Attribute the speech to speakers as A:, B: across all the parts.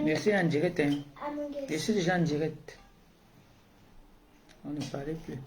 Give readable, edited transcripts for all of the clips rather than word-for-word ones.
A: Je suis en direct. Hein. Je suis déjà en direct. On ne parlait plus.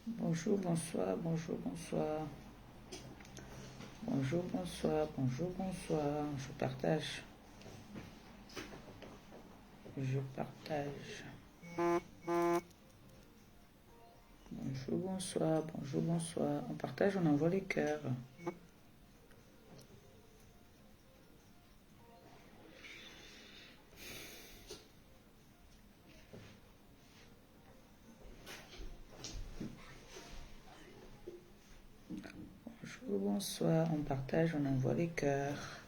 A: Bonjour, bonsoir, bonjour, bonsoir. Bonjour, bonsoir, bonjour, bonsoir. Je partage. Je partage. Bonjour, bonsoir, bonjour, bonsoir. On partage, on envoie les cœurs. Bonjour, bonsoir. On partage, on envoie les cœurs.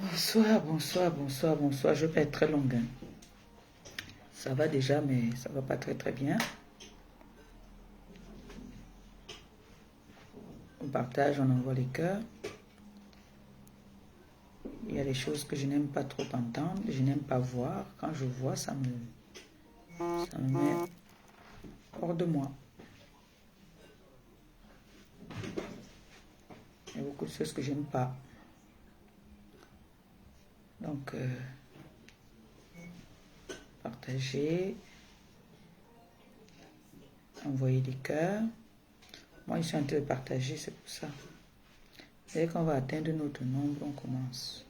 A: Bonsoir, bonsoir, bonsoir, bonsoir. Je vais être très longue. Hein. Ça va déjà, mais ça va pas très très bien. On partage, on envoie les cœurs. Il y a des choses que je n'aime pas trop entendre, je n'aime pas voir. Quand je vois, ça me met hors de moi. Il y a beaucoup de choses que je n'aime pas. Donc, partager, envoyer des cœurs. Moi, je suis en train de partager, c'est pour ça. Dès qu'on va atteindre notre nombre, on commence.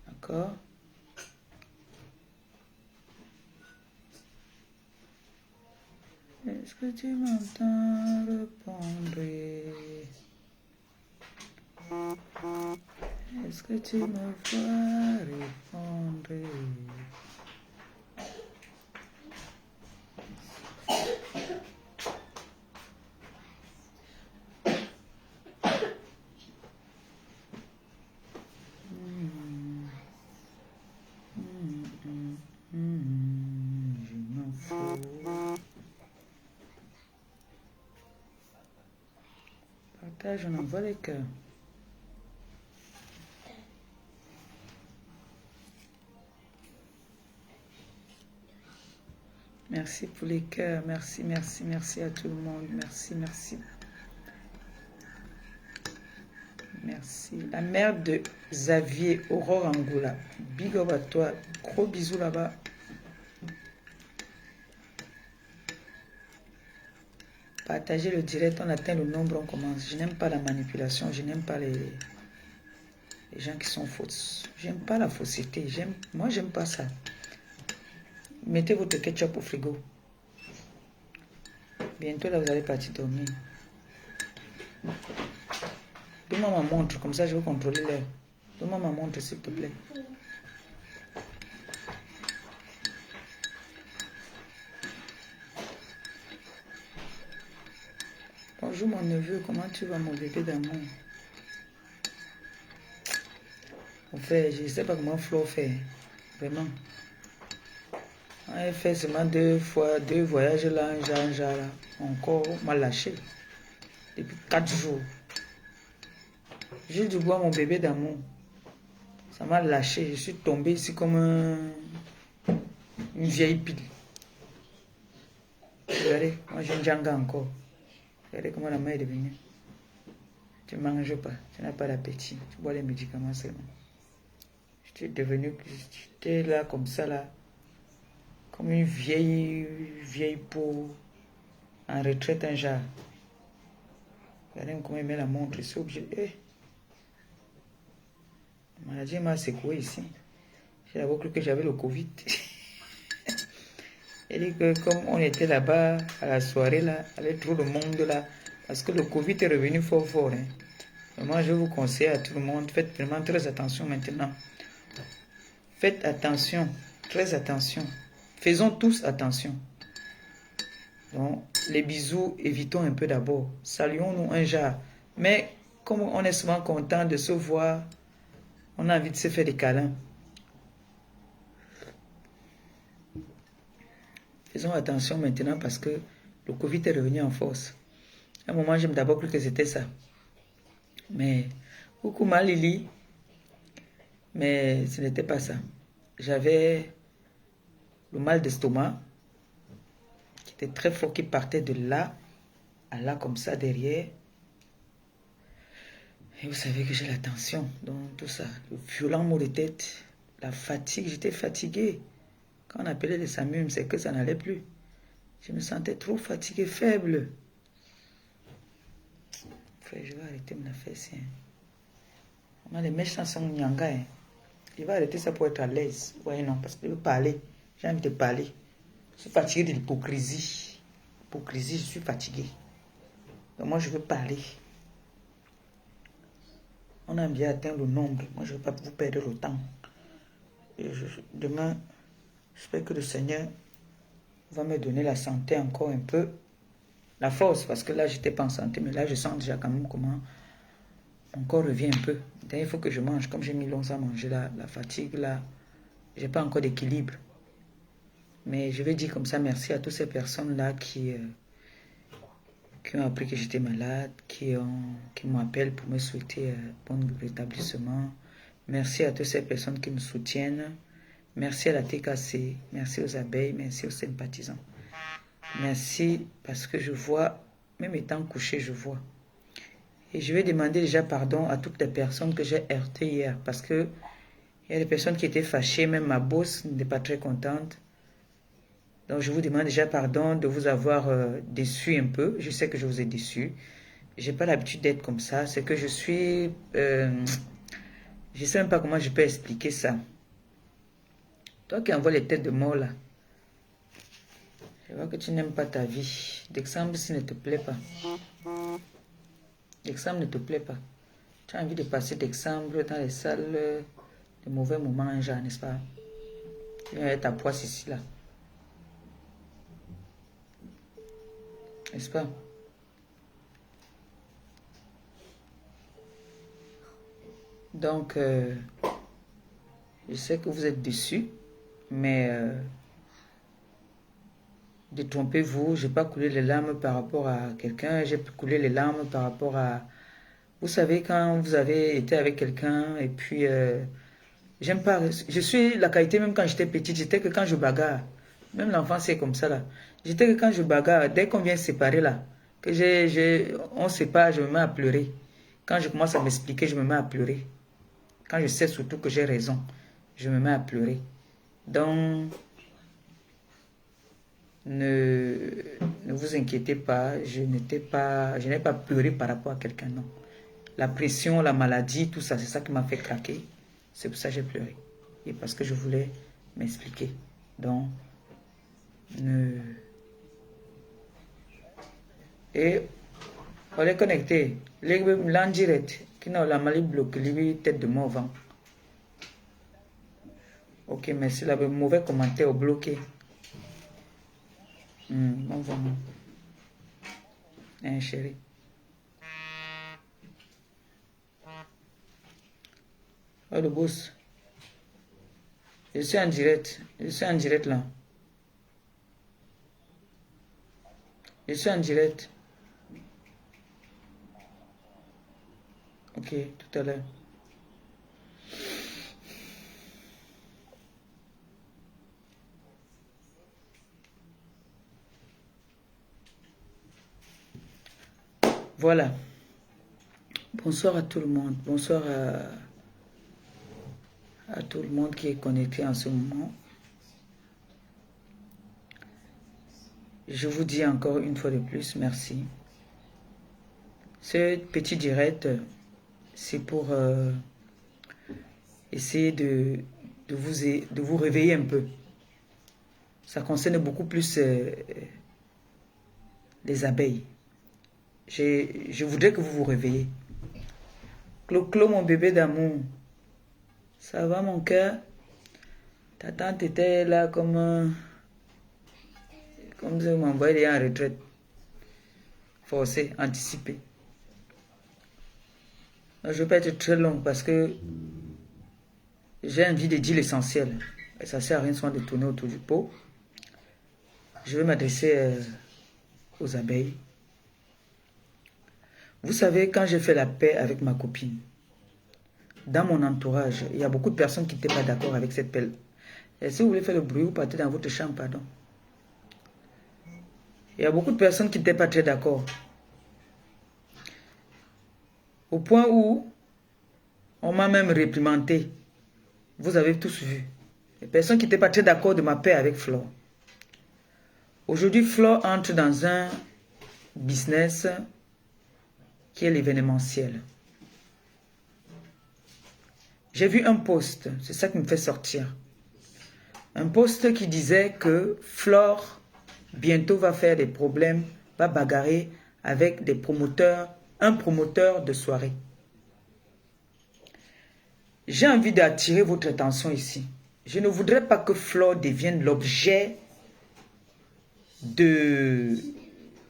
A: D'accord? Est-ce que tu m'entends répondre? Est-ce que tu me vois répondre? Je m'en fous. Partage, on envoie les cœurs. Merci pour les cœurs. Merci, merci, merci à tout le monde. Merci, merci. Merci. La mère de Xavier, Aurore Angoula. Big up à toi. Gros bisous là-bas. Partagez le direct, on atteint le nombre, on commence. Je n'aime pas la manipulation, je n'aime pas les gens qui sont fausses. J'aime pas la fausseté. Moi, j'aime pas ça. Mettez votre ketchup au frigo. Bientôt, là, vous allez partir dormir. Donne-moi ma montre, comme ça, je vais contrôler l'heure. Donne-moi ma montre, s'il te plaît. Bonjour, mon neveu. Comment tu vas, mon bébé d'amour? En fait, je ne sais pas comment Flo fait. Vraiment. On a fait seulement deux voyages là, un genre là. Encore, on m'a lâché. Depuis 4 jours. J'ai dû voir mon bébé d'amour. Ça m'a lâché. Je suis tombé ici comme une vieille pile. Regardez, moi j'ai une janga encore. Regardez comment la main est devenue. Tu ne manges pas, tu n'as pas d'appétit. Tu bois les médicaments seulement. J'étais devenu, j'étais là comme ça là. Comme une vieille peau en retraite un genre. Regardez comment il met la montre. Je suis obligé. La maladie m'a secoué ici. J'ai d'abord cru que j'avais le Covid. Elle dit que comme on était là-bas à la soirée là, il y avait trop de monde là. Parce que le Covid est revenu fort fort. Hein. Moi je vous conseille à tout le monde, faites vraiment très attention maintenant. Faites attention, très attention. Faisons tous attention. Donc, les bisous, évitons un peu d'abord. Saluons-nous un genre. Mais comme on est souvent content de se voir, on a envie de se faire des câlins. Faisons attention maintenant parce que le Covid est revenu en force. À un moment, j'aime d'abord cru que c'était ça. Mais, coucou ma Lily. Mais ce n'était pas ça. J'avais le mal d'estomac qui était très fort, qui partait de là à là comme ça derrière. Et vous savez que j'ai la tension, donc tout ça. Le violent maux de tête, la fatigue, j'étais fatigué. Quand on appelait les SAMU, c'est que ça n'allait plus. Je me sentais trop fatigué, faible. Frère, je vais arrêter de me la faire ça. Les méchants sont nyanga. Hein. Je vais arrêter ça pour être à l'aise. Ouais, non, parce que je veux parler. J'ai envie de parler. Je suis fatigué de l'hypocrisie. Hypocrisie, je suis fatigué. Donc moi, je veux parler. On a bien atteint le nombre. Moi, je ne veux pas vous perdre le temps. Et demain, j'espère que le Seigneur va me donner la santé encore un peu. La force, parce que là, je n'étais pas en santé. Mais là, je sens déjà quand même comment mon corps revient un peu. Donc, il faut que je mange. Comme j'ai mis longtemps à manger, la fatigue, là, je n'ai pas encore d'équilibre. Mais je vais dire comme ça, merci à toutes ces personnes-là qui ont appris que j'étais malade, qui m'appellent pour me souhaiter bon rétablissement. Merci à toutes ces personnes qui me soutiennent. Merci à la TKC, merci aux abeilles, merci aux sympathisants. Merci parce que je vois, même étant couché, je vois. Et je vais demander déjà pardon à toutes les personnes que j'ai heurtées hier parce que il y a des personnes qui étaient fâchées, même ma boss n'était pas très contente. Donc je vous demande déjà pardon de vous avoir déçu un peu. Je sais que je vous ai déçu. J'ai pas l'habitude d'être comme ça. C'est que je suis... je sais même pas comment je peux expliquer ça. Toi qui envoies les têtes de mort là. Je vois que tu n'aimes pas ta vie. D'exemple, s'il ne te plaît pas. D'exemple ne te plaît pas. Tu as envie de passer d'exemple dans les salles de mauvais moments, genre, n'est-ce pas? Tu viens avec ta poisse ici là. N'est-ce pas? Donc, je sais que vous êtes déçus, mais détrompez-vous, je n'ai pas coulé les larmes par rapport à quelqu'un, j'ai coulé les larmes par rapport à... Vous savez, quand vous avez été avec quelqu'un et puis... j'aime pas... Je suis la qualité, même quand j'étais petite, j'étais que quand je bagarre, même l'enfant c'est comme ça là, j'étais que quand je bagarre, dès qu'on vient se séparer là, que on se sépare, je me mets à pleurer. Quand je commence à m'expliquer, je me mets à pleurer. Quand je sais surtout que j'ai raison, je me mets à pleurer. Donc, ne vous inquiétez pas, je n'ai pas pleuré par rapport à quelqu'un, non. La pression, la maladie, tout ça, c'est ça qui m'a fait craquer. C'est pour ça que j'ai pleuré. Et parce que je voulais m'expliquer. Donc, Et, on est connecté. L'en direct, qui n'a la maladie bloquée, lui, tête de mort vent. Ok, merci. Là, le mauvais commentaire bloqué. Bon, vraiment. Hein, chérie. Oh, le boss. Je suis en direct. Je suis en direct là. Je suis en direct. Ok, tout à l'heure. Voilà. Bonsoir à tout le monde. Bonsoir à tout le monde qui est connecté en ce moment. Je vous dis encore une fois de plus, merci. Ce petit direct, c'est pour essayer de vous réveiller un peu. Ça concerne beaucoup plus les abeilles. Je voudrais que vous vous réveillez. Clo-Clo, mon bébé d'amour. Ça va, mon cœur? Ta tante était là comme si mon boy est en retraite. Forcé, anticipé. Je ne vais pas être très long parce que j'ai envie de dire l'essentiel. Et ça ne sert à rien souvent de tourner autour du pot. Je vais m'adresser aux abeilles. Vous savez, quand j'ai fait la paix avec ma copine, dans mon entourage, il y a beaucoup de personnes qui n'étaient pas d'accord avec cette paix. Et si vous voulez faire le bruit, vous partez dans votre chambre, pardon. Il y a beaucoup de personnes qui n'étaient pas très d'accord. Au point où on m'a même réprimandé. Vous avez tous vu. Les personnes qui n'étaient pas très d'accord de ma paix avec Flore. Aujourd'hui, Flore entre dans un business qui est l'événementiel. J'ai vu un post, c'est ça qui me fait sortir. Un post qui disait que Flore bientôt va faire des problèmes, va bagarrer avec des promoteurs, un promoteur de soirée. J'ai envie d'attirer votre attention ici. Je ne voudrais pas que Flore devienne l'objet de...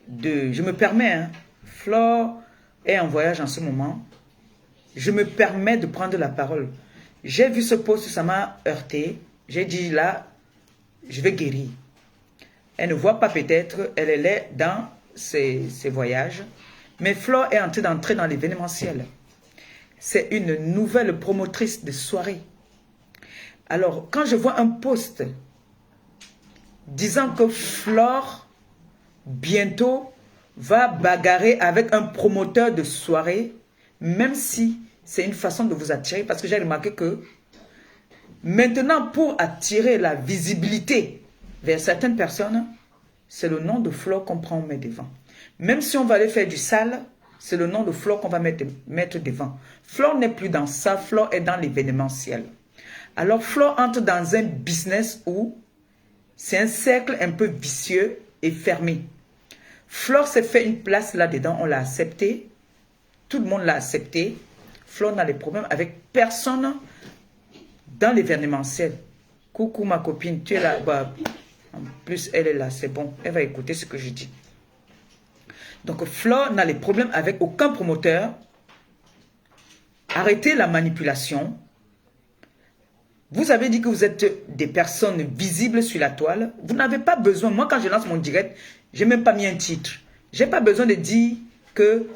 A: Je me permets, hein, Flore est en voyage en ce moment. Je me permets de prendre la parole. J'ai vu ce post, ça m'a heurté. J'ai dit là, je vais guérir. Elle ne voit pas peut-être, elle est dans ses voyages. Mais Flore est en train d'entrer dans l'événementiel. C'est une nouvelle promotrice de soirée. Alors, quand je vois un post disant que Flore, bientôt, va bagarrer avec un promoteur de soirée, même si c'est une façon de vous attirer, parce que j'ai remarqué que maintenant, pour attirer la visibilité vers certaines personnes, c'est le nom de Flore qu'on prend, on met devant. Même si on va aller faire du sale, c'est le nom de Flore qu'on va mettre devant. Flore n'est plus dans ça, Flore est dans l'événementiel. Alors Flore entre dans un business où c'est un cercle un peu vicieux et fermé. Flore s'est fait une place là-dedans, on l'a accepté. Tout le monde l'a accepté. Flore n'a des problèmes avec personne dans l'événementiel. Coucou ma copine, tu es là. Bah, en plus, elle est là, c'est bon. Elle va écouter ce que je dis. Donc Flore n'a les problèmes avec aucun promoteur. Arrêtez la manipulation. Vous avez dit que vous êtes des personnes visibles sur la toile. Vous n'avez pas besoin. Moi, quand je lance mon direct, je n'ai même pas mis un titre. Je n'ai pas besoin de dire que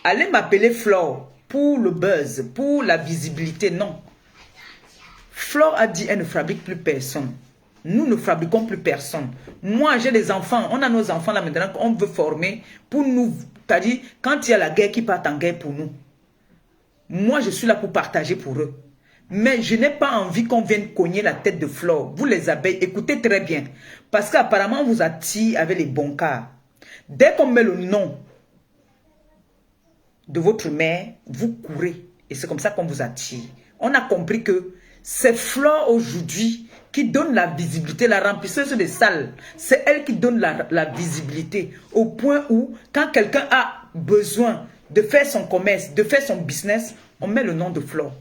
A: allez m'appeler Flore pour le buzz, pour la visibilité. Non. Flore a dit elle ne fabrique plus personne. Nous ne fabriquons plus personne. Moi, j'ai des enfants. On a nos enfants là maintenant qu'on veut former pour nous. C'est-à-dire, quand il y a la guerre qui part en guerre pour nous. Moi, je suis là pour partager pour eux. Mais je n'ai pas envie qu'on vienne cogner la tête de Flore. Vous les abeilles, écoutez très bien. Parce qu'apparemment, on vous attire avec les bons cas. Dès qu'on met le nom de votre mère, vous courez. Et c'est comme ça qu'on vous attire. On a compris que c'est Flore aujourd'hui qui donne la visibilité, la remplisseuse des salles. C'est elle qui donne la visibilité. Au point où, quand quelqu'un a besoin de faire son commerce, de faire son business, on met le nom de Flore.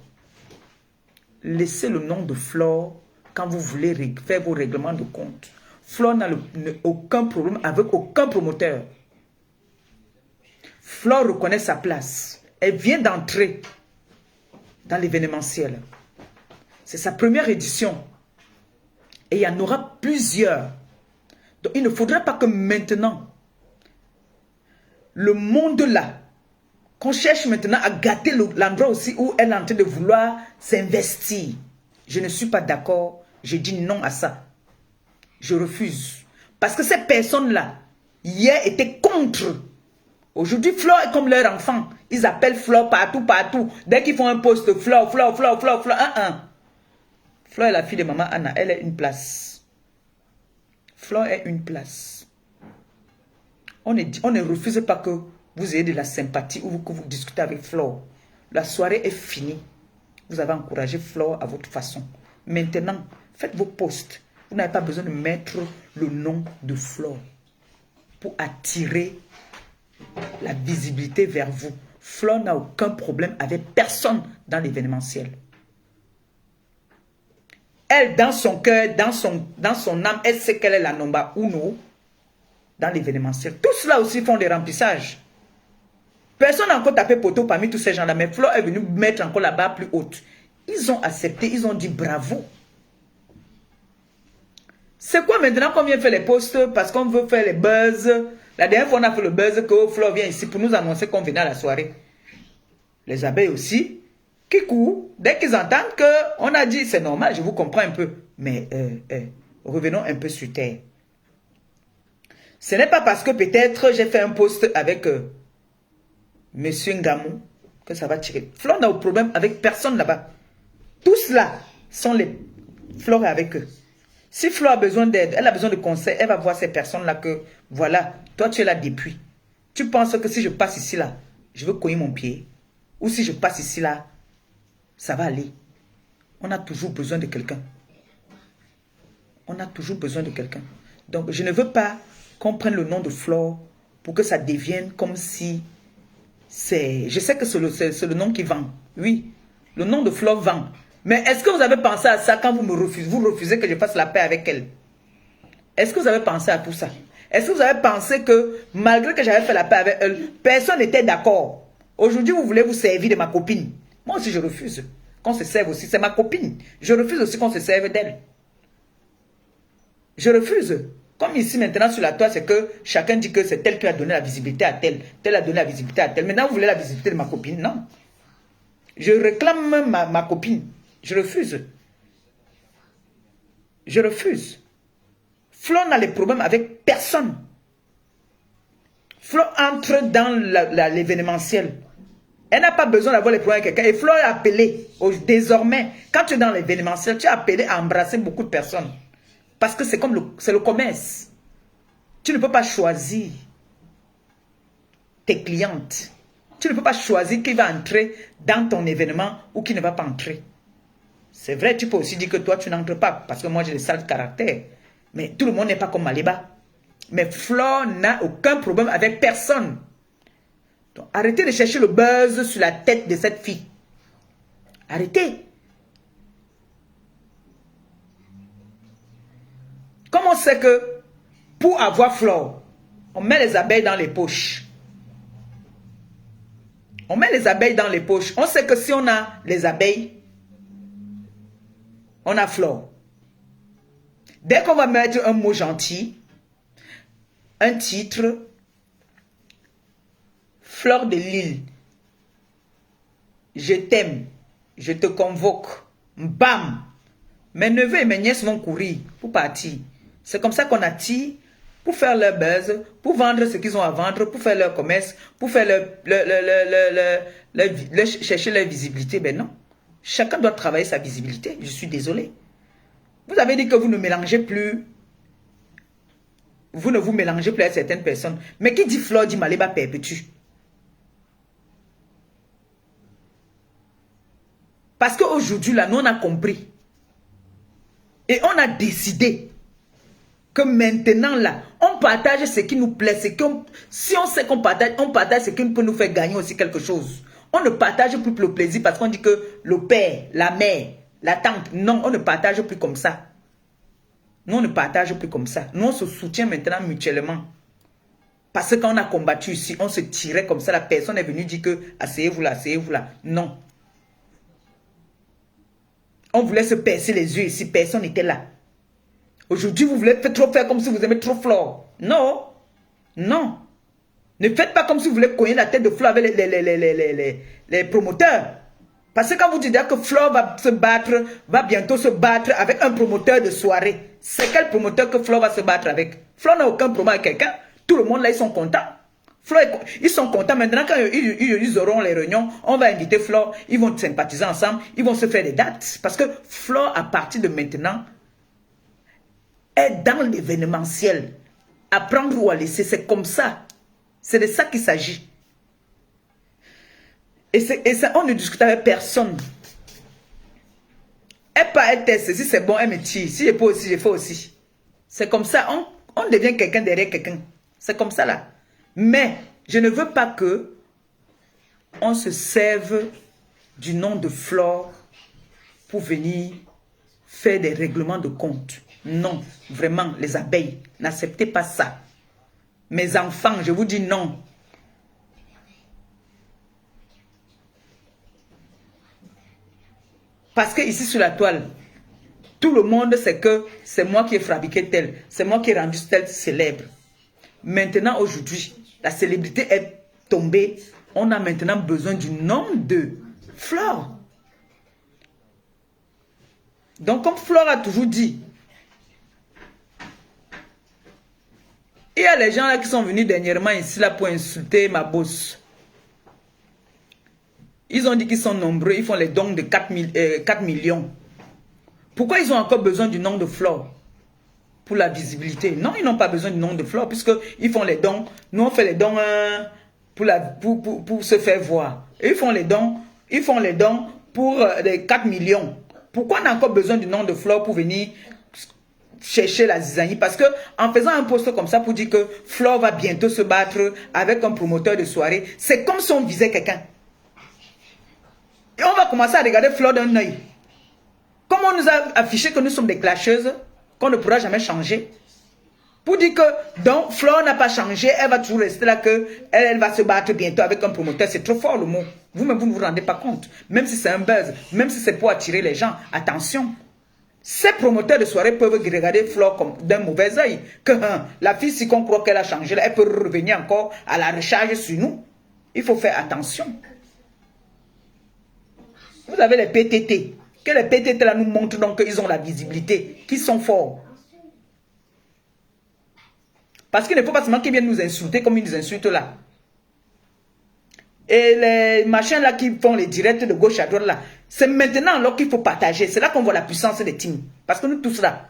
A: Laissez le nom de Flore quand vous voulez faire vos règlements de compte. Flore n'a aucun problème avec aucun promoteur. Flore reconnaît sa place. Elle vient d'entrer dans l'événementiel. C'est sa première édition. Et il y en aura plusieurs. Donc il ne faudrait pas que maintenant, le monde là, qu'on cherche maintenant à gâter l'endroit aussi où elle est en train de vouloir s'investir. Je ne suis pas d'accord. Je dis non à ça. Je refuse. Parce que ces personnes-là, hier, étaient contre. Aujourd'hui, Flore est comme leur enfant. Ils appellent Flore partout, partout. Dès qu'ils font un post, Flore, Flore, Flore, Flore, Flore, Flore est la fille de maman Anna. Elle est une place. Flore est une place. On ne refuse pas que vous ayez de la sympathie ou que vous discutez avec Flore. La soirée est finie. Vous avez encouragé Flore à votre façon. Maintenant, faites vos posts. Vous n'avez pas besoin de mettre le nom de Flore pour attirer la visibilité vers vous. Flore n'a aucun problème avec personne dans l'événementiel. Elle, dans son cœur, dans son âme, elle sait qu'elle est la number uno dans l'événementiel. Tous ceux-là aussi font des remplissages. Personne n'a encore tapé poteau parmi tous ces gens-là, mais Flore est venu mettre encore la barre plus haute. Ils ont accepté, ils ont dit bravo. C'est quoi maintenant qu'on vient faire les posts parce qu'on veut faire les buzz? La dernière fois, on a fait le buzz que Flore vient ici pour nous annoncer qu'on venait à la soirée. Les abeilles aussi, qui courent, dès qu'ils entendent qu'on a dit, c'est normal, je vous comprends un peu. Mais revenons un peu sur terre. Ce n'est pas parce que peut-être j'ai fait un post avec Monsieur Ngamou que ça va tirer. Flore n'a aucun problème avec personne là-bas. Tous là sont les Flore avec eux. Si Flore a besoin d'aide, elle a besoin de conseils, elle va voir ces personnes-là que, voilà, toi tu es là depuis. Tu penses que si je passe ici là, je veux cogner mon pied. Ou si je passe ici là, ça va aller. On a toujours besoin de quelqu'un. On a toujours besoin de quelqu'un. Donc je ne veux pas qu'on prenne le nom de Flore pour que ça devienne comme si c'est... Je sais que c'est le nom qui vend. Oui, le nom de Flore vend. Mais est-ce que vous avez pensé à ça quand vous me refusez? Vous refusez que je fasse la paix avec elle. Est-ce que vous avez pensé à tout ça? Est-ce que vous avez pensé que malgré que j'avais fait la paix avec elle, personne n'était d'accord? Aujourd'hui, vous voulez vous servir de ma copine. Moi aussi, je refuse qu'on se serve aussi. C'est ma copine. Je refuse aussi qu'on se serve d'elle. Je refuse. Comme ici maintenant sur la toile, c'est que chacun dit que c'est tel qui a donné la visibilité à tel. Tel a donné la visibilité à tel. Maintenant, vous voulez la visibilité de ma copine? Non. Je réclame ma copine. Je refuse. Je refuse. Flore n'a les problèmes avec personne. Flore entre dans l'événementiel. Elle n'a pas besoin d'avoir les problèmes avec quelqu'un. Et Flore est appelée. Désormais, quand tu es dans l'événementiel, tu es appelé à embrasser beaucoup de personnes. Parce que c'est comme le commerce. Tu ne peux pas choisir tes clientes. Tu ne peux pas choisir qui va entrer dans ton événement ou qui ne va pas entrer. C'est vrai, tu peux aussi dire que toi, tu n'entres pas. Parce que moi, j'ai des sales caractères. Mais tout le monde n'est pas comme Maliba. Mais Flore n'a aucun problème avec personne. Donc, arrêtez de chercher le buzz sur la tête de cette fille. Arrêtez. Comment on sait que pour avoir Flore, on met les abeilles dans les poches? On met les abeilles dans les poches. On sait que si on a les abeilles, on a Flore. Dès qu'on va mettre un mot gentil, un titre, Fleur de Lille, je t'aime, je te convoque, bam, mes neveux et mes nièces vont courir pour partir. C'est comme ça qu'on attire pour faire leur buzz, pour vendre ce qu'ils ont à vendre, pour faire leur commerce, pour faire chercher leur visibilité. Ben non, chacun doit travailler sa visibilité, je suis désolé. Vous avez dit que vous ne mélangez plus, vous ne vous mélangez plus à certaines personnes. Mais qui dit Flore dit Maliba perpétue. Parce qu'aujourd'hui, là, nous on a compris. Et on a décidé que maintenant, là, on partage ce qui nous plaît. Si on sait qu'on partage ce qui peut nous faire gagner aussi quelque chose. On ne partage plus pour le plaisir parce qu'on dit que le père, la mère, la tante, non, on ne partage plus comme ça. Nous, on ne partage plus comme ça. Nous, on se soutient maintenant mutuellement. Parce que quand on a combattu ici, on se tirait comme ça. La personne est venue dire que asseyez-vous là, asseyez-vous là. Non. On voulait se percer les yeux ici. Personne n'était là. Aujourd'hui, vous voulez trop faire comme si vous aimez trop Flore. Non. Non. Ne faites pas comme si vous voulez cogner la tête de Flo avec les promoteurs. Parce que quand vous dites que Flo va bientôt se battre avec un promoteur de soirée, c'est quel promoteur que Flo va se battre avec? Flo n'a aucun problème avec quelqu'un. Tout le monde là, ils sont contents. Ils sont contents. Maintenant, quand ils auront les réunions, on va inviter Flo. Ils vont sympathiser ensemble. Ils vont se faire des dates. Parce que Flo, à partir de maintenant, est dans l'événementiel. À prendre ou à laisser, c'est comme ça. C'est de ça qu'il s'agit. Et ça, on ne discute avec personne. Elle pas elle teste. Si c'est bon, elle me tire. Si je peux aussi, je fais aussi. C'est comme ça. On devient quelqu'un derrière quelqu'un. C'est comme ça là. Mais je ne veux pas que on se serve du nom de Flore pour venir faire des règlements de compte. Non, vraiment, les abeilles, n'acceptez pas ça. Mes enfants, je vous dis non. Parce que ici sur la toile, tout le monde sait que c'est moi qui ai fabriqué tel, c'est moi qui ai rendu tel célèbre. Maintenant, aujourd'hui, la célébrité est tombée. On a maintenant besoin du nom de Flore. Donc, comme Flore a toujours dit, il y a les gens là qui sont venus dernièrement ici là pour insulter ma boss. Ils ont dit qu'ils sont nombreux, ils font les dons de 4 millions. Pourquoi ils ont encore besoin du nom de Flore? Pour la visibilité. Non, ils n'ont pas besoin du nom de Flore, puisqu'ils font les dons. Nous, on fait les dons pour se faire voir. Et ils font les dons pour les 4 millions. Pourquoi on a encore besoin du nom de Flore pour venir chercher la zizanie? Parce que en faisant un post comme ça pour dire que Flore va bientôt se battre avec un promoteur de soirée, c'est comme si on visait quelqu'un. Et on va commencer à regarder Flore d'un œil. Comme on nous a affiché que nous sommes des clasheuses, qu'on ne pourra jamais changer. Pour dire que, donc, Flore n'a pas changé, elle va toujours rester là, elle va se battre bientôt avec un promoteur. C'est trop fort le mot. Vous-même, vous ne vous rendez pas compte. Même si c'est un buzz, même si c'est pour attirer les gens, attention. Ces promoteurs de soirée peuvent regarder Flore comme d'un mauvais œil. Que la fille, si qu'on croit qu'elle a changé, là, elle peut revenir encore à la recharge sur nous. Il faut faire attention. Vous avez les PTT. Que les PTT là nous montrent donc qu'ils ont la visibilité, qu'ils sont forts. Parce qu'il ne faut pas seulement qu'ils viennent nous insulter comme ils nous insultent là. Et les machins là qui font les directs de gauche à droite là, c'est maintenant qu'il faut partager. C'est là qu'on voit la puissance des teams. Parce que nous tous là,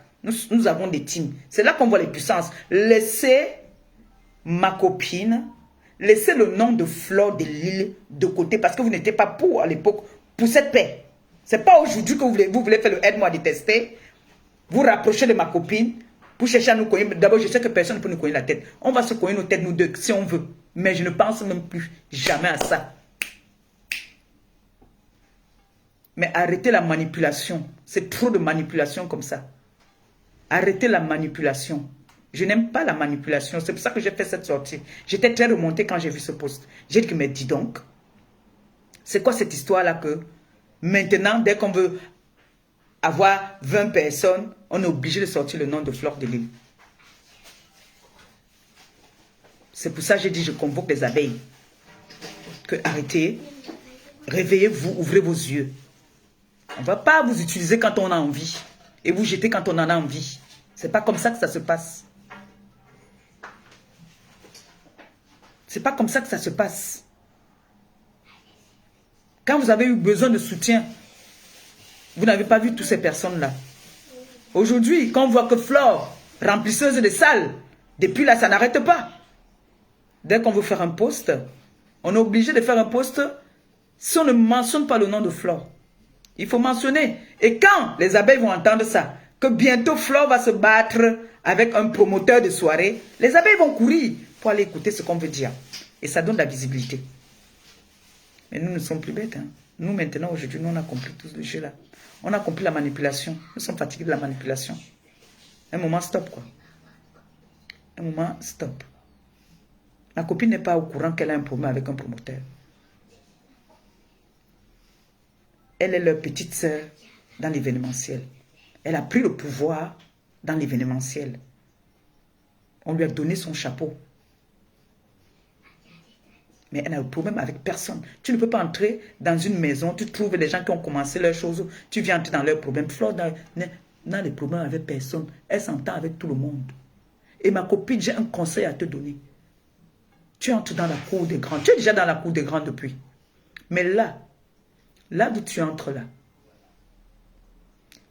A: nous avons des teams. C'est là qu'on voit les puissances. Laissez ma copine, laissez le nom de Flore de Lille de côté. Parce que vous n'étiez pas pour à l'époque, pour cette paix. C'est pas aujourd'hui que vous voulez faire le aide-moi à détester. Vous rapprochez de ma copine pour chercher à nous cogner. D'abord, je sais que personne ne peut nous cogner la tête. On va se cogner nos têtes, nous deux, si on veut. Mais je ne pense même plus jamais à ça. Mais arrêtez la manipulation. C'est trop de manipulation comme ça. Arrêtez la manipulation. Je n'aime pas la manipulation. C'est pour ça que j'ai fait cette sortie. J'étais très remontée quand j'ai vu ce post. J'ai dit, mais dis donc, c'est quoi cette histoire-là que maintenant, dès qu'on veut avoir 20 personnes, on est obligé de sortir le nom de Flore de Lille. C'est pour ça que j'ai dit, je convoque les abeilles. Que arrêtez, réveillez-vous, ouvrez vos yeux. On ne va pas vous utiliser quand on a envie et vous jeter quand on en a envie. C'est pas comme ça que ça se passe. C'est pas comme ça que ça se passe. Quand vous avez eu besoin de soutien, vous n'avez pas vu toutes ces personnes-là. Aujourd'hui, quand on voit que Flore, remplisseuse de salles, depuis là, ça n'arrête pas. Dès qu'on veut faire un post, on est obligé de faire un post si on ne mentionne pas le nom de Flore. Il faut mentionner. Et quand les abeilles vont entendre ça, que bientôt Flore va se battre avec un promoteur de soirée, les abeilles vont courir pour aller écouter ce qu'on veut dire. Et ça donne de la visibilité. Mais nous ne sommes plus bêtes. Hein. Nous, maintenant, aujourd'hui, nous, on a compris tout ce jeu-là. On a compris la manipulation. Nous sommes fatigués de la manipulation. Un moment, stop, quoi. Un moment, stop. Ma copine n'est pas au courant qu'elle a un problème avec un promoteur. Elle est leur petite sœur dans l'événementiel. Elle a pris le pouvoir dans l'événementiel. On lui a donné son chapeau. Mais elle n'a de problème avec personne. Tu ne peux pas entrer dans une maison, tu trouves les gens qui ont commencé leurs choses, tu viens entrer dans leurs problèmes. Flore n'a des problèmes avec personne. Elle s'entend avec tout le monde. Et ma copine, j'ai un conseil à te donner. Tu entres dans la cour des grands. Tu es déjà dans la cour des grands depuis. Mais là d'où tu entres là,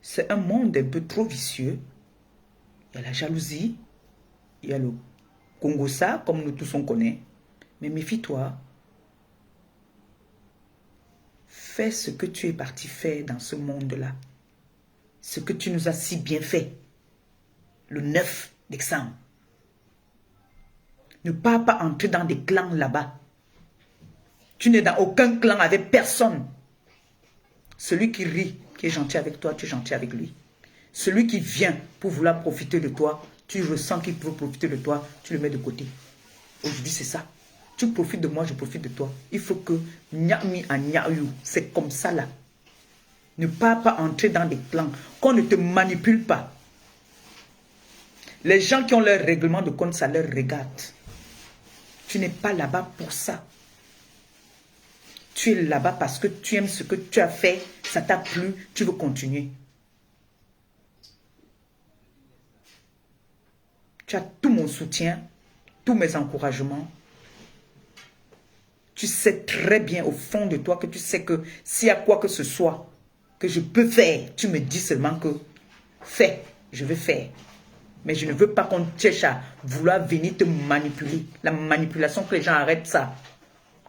A: c'est un monde un peu trop vicieux. Il y a la jalousie, il y a le Congossa, comme nous tous on connaît. Mais méfie-toi. Fais ce que tu es parti faire dans ce monde-là. Ce que tu nous as si bien fait. Le 9 décembre. Ne pars pas entrer dans des clans là-bas. Tu n'es dans aucun clan avec personne. Celui qui rit, qui est gentil avec toi, tu es gentil avec lui. Celui qui vient pour vouloir profiter de toi, tu ressens qu'il peut profiter de toi, tu le mets de côté. Aujourd'hui, c'est ça. Tu profites de moi, je profite de toi. Il faut que Nyami a Nyayu. C'est comme ça là. Ne pars pas entrer dans des clans. Qu'on ne te manipule pas. Les gens qui ont leur règlement de compte, ça leur regarde. Tu n'es pas là-bas pour ça. Tu es là-bas parce que tu aimes ce que tu as fait, ça t'a plu, tu veux continuer. Tu as tout mon soutien, tous mes encouragements. Tu sais très bien au fond de toi que tu sais que s'il y a quoi que ce soit que je peux faire, tu me dis seulement que fais, je vais faire. Mais je ne veux pas qu'on cherche à vouloir venir te manipuler. La manipulation, que les gens arrêtent ça.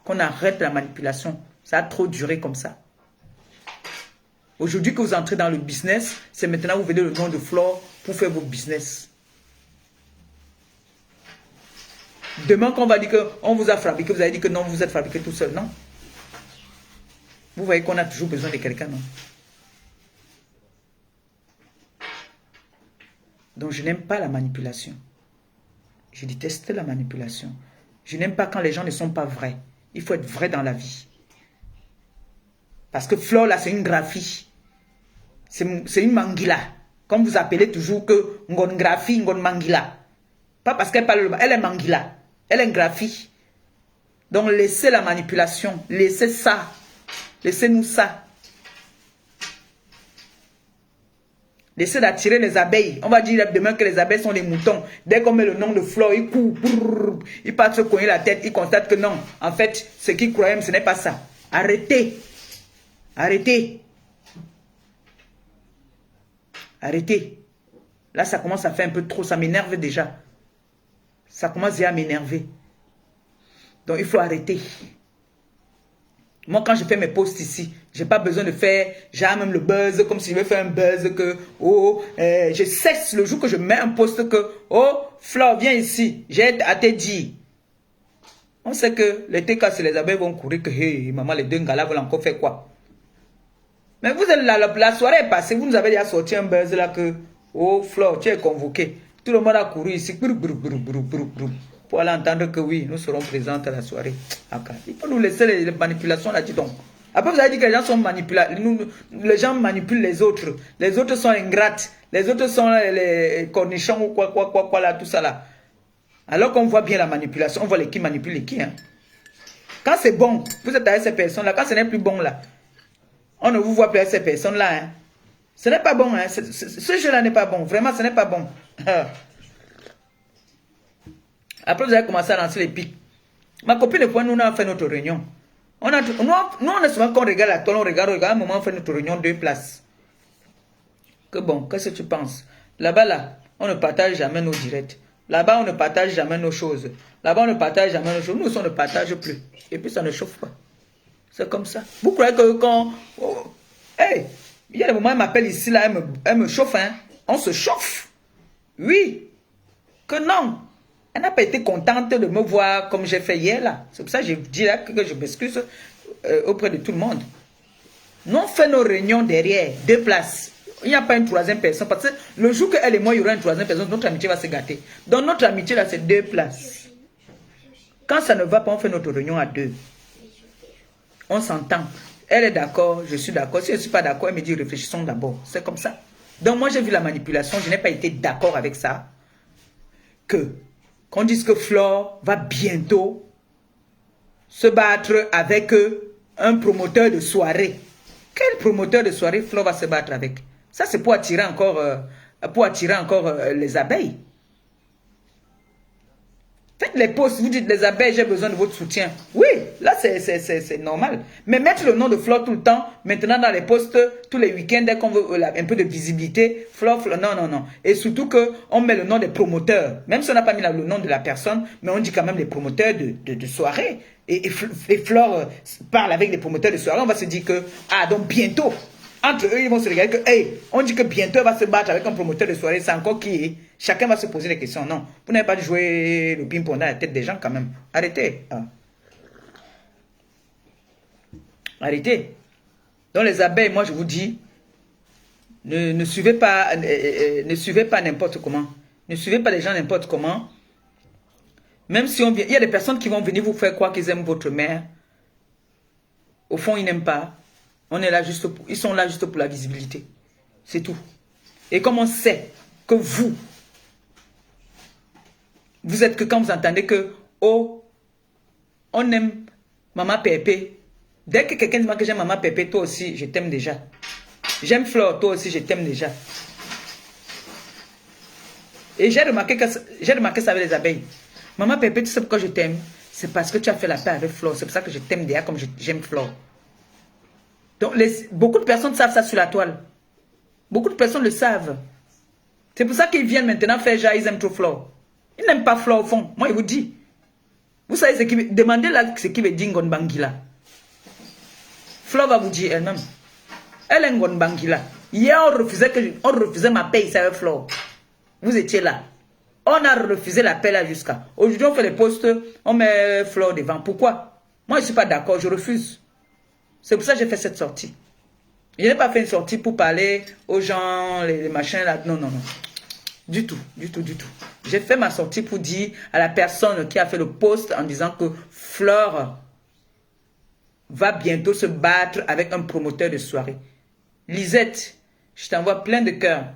A: Qu'on arrête la manipulation. Ça a trop duré comme ça. Aujourd'hui que vous entrez dans le business, c'est maintenant que vous venez le nom de Flore pour faire vos business. Demain qu'on va dire qu'on vous a fabriqué, vous allez dire que non, vous êtes fabriqué tout seul, non? Vous voyez qu'on a toujours besoin de quelqu'un, non? Donc je n'aime pas la manipulation. Je déteste la manipulation. Je n'aime pas quand les gens ne sont pas vrais. Il faut être vrai dans la vie. Parce que Flore, là, c'est une graphie. C'est une mangila. Comme vous appelez toujours que ngon graphie, ngon mangila. Pas parce qu'elle parle le... Elle est mangila. Elle est une graphie. Donc laissez la manipulation. Laissez ça. Laissez-nous ça. Laissez d'attirer les abeilles. On va dire demain que les abeilles sont des moutons. Dès qu'on met le nom de Flore, ils courent. Brrr, ils partent se cogner la tête. Ils constatent que non. En fait, ce qu'ils croyaient, ce n'est pas ça. Arrêtez. Arrêtez. Arrêtez. Là, ça commence à faire un peu trop. Ça m'énerve déjà. Ça commence déjà à m'énerver. Donc, il faut arrêter. Moi, quand je fais mes posts ici, je n'ai pas besoin de faire, genre même le buzz, comme si je veux faire un buzz que, je cesse le jour que je mets un post que, oh, Flore, viens ici, j'ai à te dire. On sait que les TK, les abeilles vont courir que, hey, maman, les deux gars-là veulent encore faire quoi? Mais vous êtes là, la soirée est passée, vous nous avez déjà sorti un buzz là que, oh, Flore, tu es convoqué. Tout le monde a couru ici, pour aller entendre que oui, nous serons présents à la soirée. Il faut nous laisser les manipulations là, dis donc. Après, vous avez dit que les gens sont manipulateurs. Les gens manipulent les autres. Les autres sont ingrates. Les autres sont les cornichons ou quoi là, tout ça là. Alors qu'on voit bien la manipulation, on voit les qui manipulent les qui. Hein. Quand c'est bon, vous êtes avec ces personnes là. Quand ce n'est plus bon là, on ne vous voit plus avec ces personnes là. Hein. Ce n'est pas bon. Hein. Ce jeu là n'est pas bon. Vraiment, ce n'est pas bon. Après, vous avez commencé à lancer les pics. Ma copine et moi, nous, on a fait notre réunion. Nous, on est souvent quand on regarde la toile, on regarde, à un moment, on fait notre réunion 2 places. Que bon, qu'est-ce que tu penses? Là-bas, là, on ne partage jamais nos directs. Là-bas, on ne partage jamais nos choses. Là-bas, on ne partage jamais nos choses. Nous, on ne partage plus. Et puis, ça ne chauffe pas. C'est comme ça. Vous croyez que quand... Oh, hey, il y a des moments, elle m'appelle ici, là, elle me chauffe, hein. On se chauffe. Oui. Que non. Elle n'a pas été contente de me voir comme j'ai fait hier là. C'est pour ça que je dis là que je m'excuse auprès de tout le monde. Nous on fait nos réunions derrière, 2 places. Il n'y a pas une troisième personne. Parce que le jour qu'elle et moi, il y aura une troisième personne, notre amitié va se gâter. Donc notre amitié là, c'est 2 places. Quand ça ne va pas, on fait notre réunion à 2. On s'entend. Elle est d'accord, je suis d'accord. Si je ne suis pas d'accord, elle me dit réfléchissons d'abord. C'est comme ça. Donc moi, j'ai vu la manipulation. Je n'ai pas été d'accord avec ça. Qu'on dise que Flore va bientôt se battre avec un promoteur de soirée. Quel promoteur de soirée Flo va se battre avec? Ça, c'est pour attirer encore, les abeilles. Faites les posts, vous dites les abeilles, j'ai besoin de votre soutien. Oui, là c'est normal. Mais mettre le nom de Flore tout le temps, maintenant dans les posts, tous les week-ends, dès qu'on veut un peu de visibilité, Flore, non, non, non. Et surtout qu'on met le nom des promoteurs. Même si on n'a pas mis le nom de la personne, mais on dit quand même les promoteurs de soirée. Et Flore parle avec les promoteurs de soirée, on va se dire que, ah, donc bientôt, entre eux, ils vont se regarder que, hey, on dit que bientôt, elle va se battre avec un promoteur de soirée. C'est encore qui est. Chacun va se poser des questions. Non, vous n'avez pas de jouer le ping-pong dans la tête des gens quand même. Arrêtez. Ah. Arrêtez. Donc les abeilles, moi je vous dis, ne suivez pas n'importe comment. Ne suivez pas les gens n'importe comment. Même si on vient, il y a des personnes qui vont venir vous faire croire qu'ils aiment votre mère. Au fond, ils n'aiment pas. On est là juste pour, ils sont là juste pour la visibilité. C'est tout. Et comme on sait que vous êtes que quand vous entendez que, oh, on aime Maman Pépé. Dès que quelqu'un dit que j'aime Maman Pépé, toi aussi, je t'aime déjà. J'aime Flore, toi aussi, je t'aime déjà. Et j'ai remarqué ça avec les abeilles. Maman Pépé, tu sais pourquoi je t'aime? C'est parce que tu as fait la paix avec Flore. C'est pour ça que je t'aime déjà comme j'aime Flore. Donc, beaucoup de personnes savent ça sur la toile. Beaucoup de personnes le savent. C'est pour ça qu'ils viennent maintenant faire genre, ils aiment trop Flore. Ils n'aiment pas Flore au fond. Moi, je vous dis. Vous savez ce qui veut... Demandez là ce qui veut dire Ngonbangila. Flore va vous dire elle-même. Elle est Ngonbangila. Hier, on refusait ma paix ici avec Flore. Vous étiez là. On a refusé la paix là jusqu'à... Aujourd'hui, on fait les posts, on met Flore devant. Pourquoi? Moi, je ne suis pas d'accord, je refuse. C'est pour ça que j'ai fait cette sortie. Je n'ai pas fait une sortie pour parler aux gens, les machins là. Non, non, non. Du tout, du tout, du tout. J'ai fait ma sortie pour dire à la personne qui a fait le post en disant que Flore va bientôt se battre avec un promoteur de soirée. Lisette, je t'envoie plein de cœurs.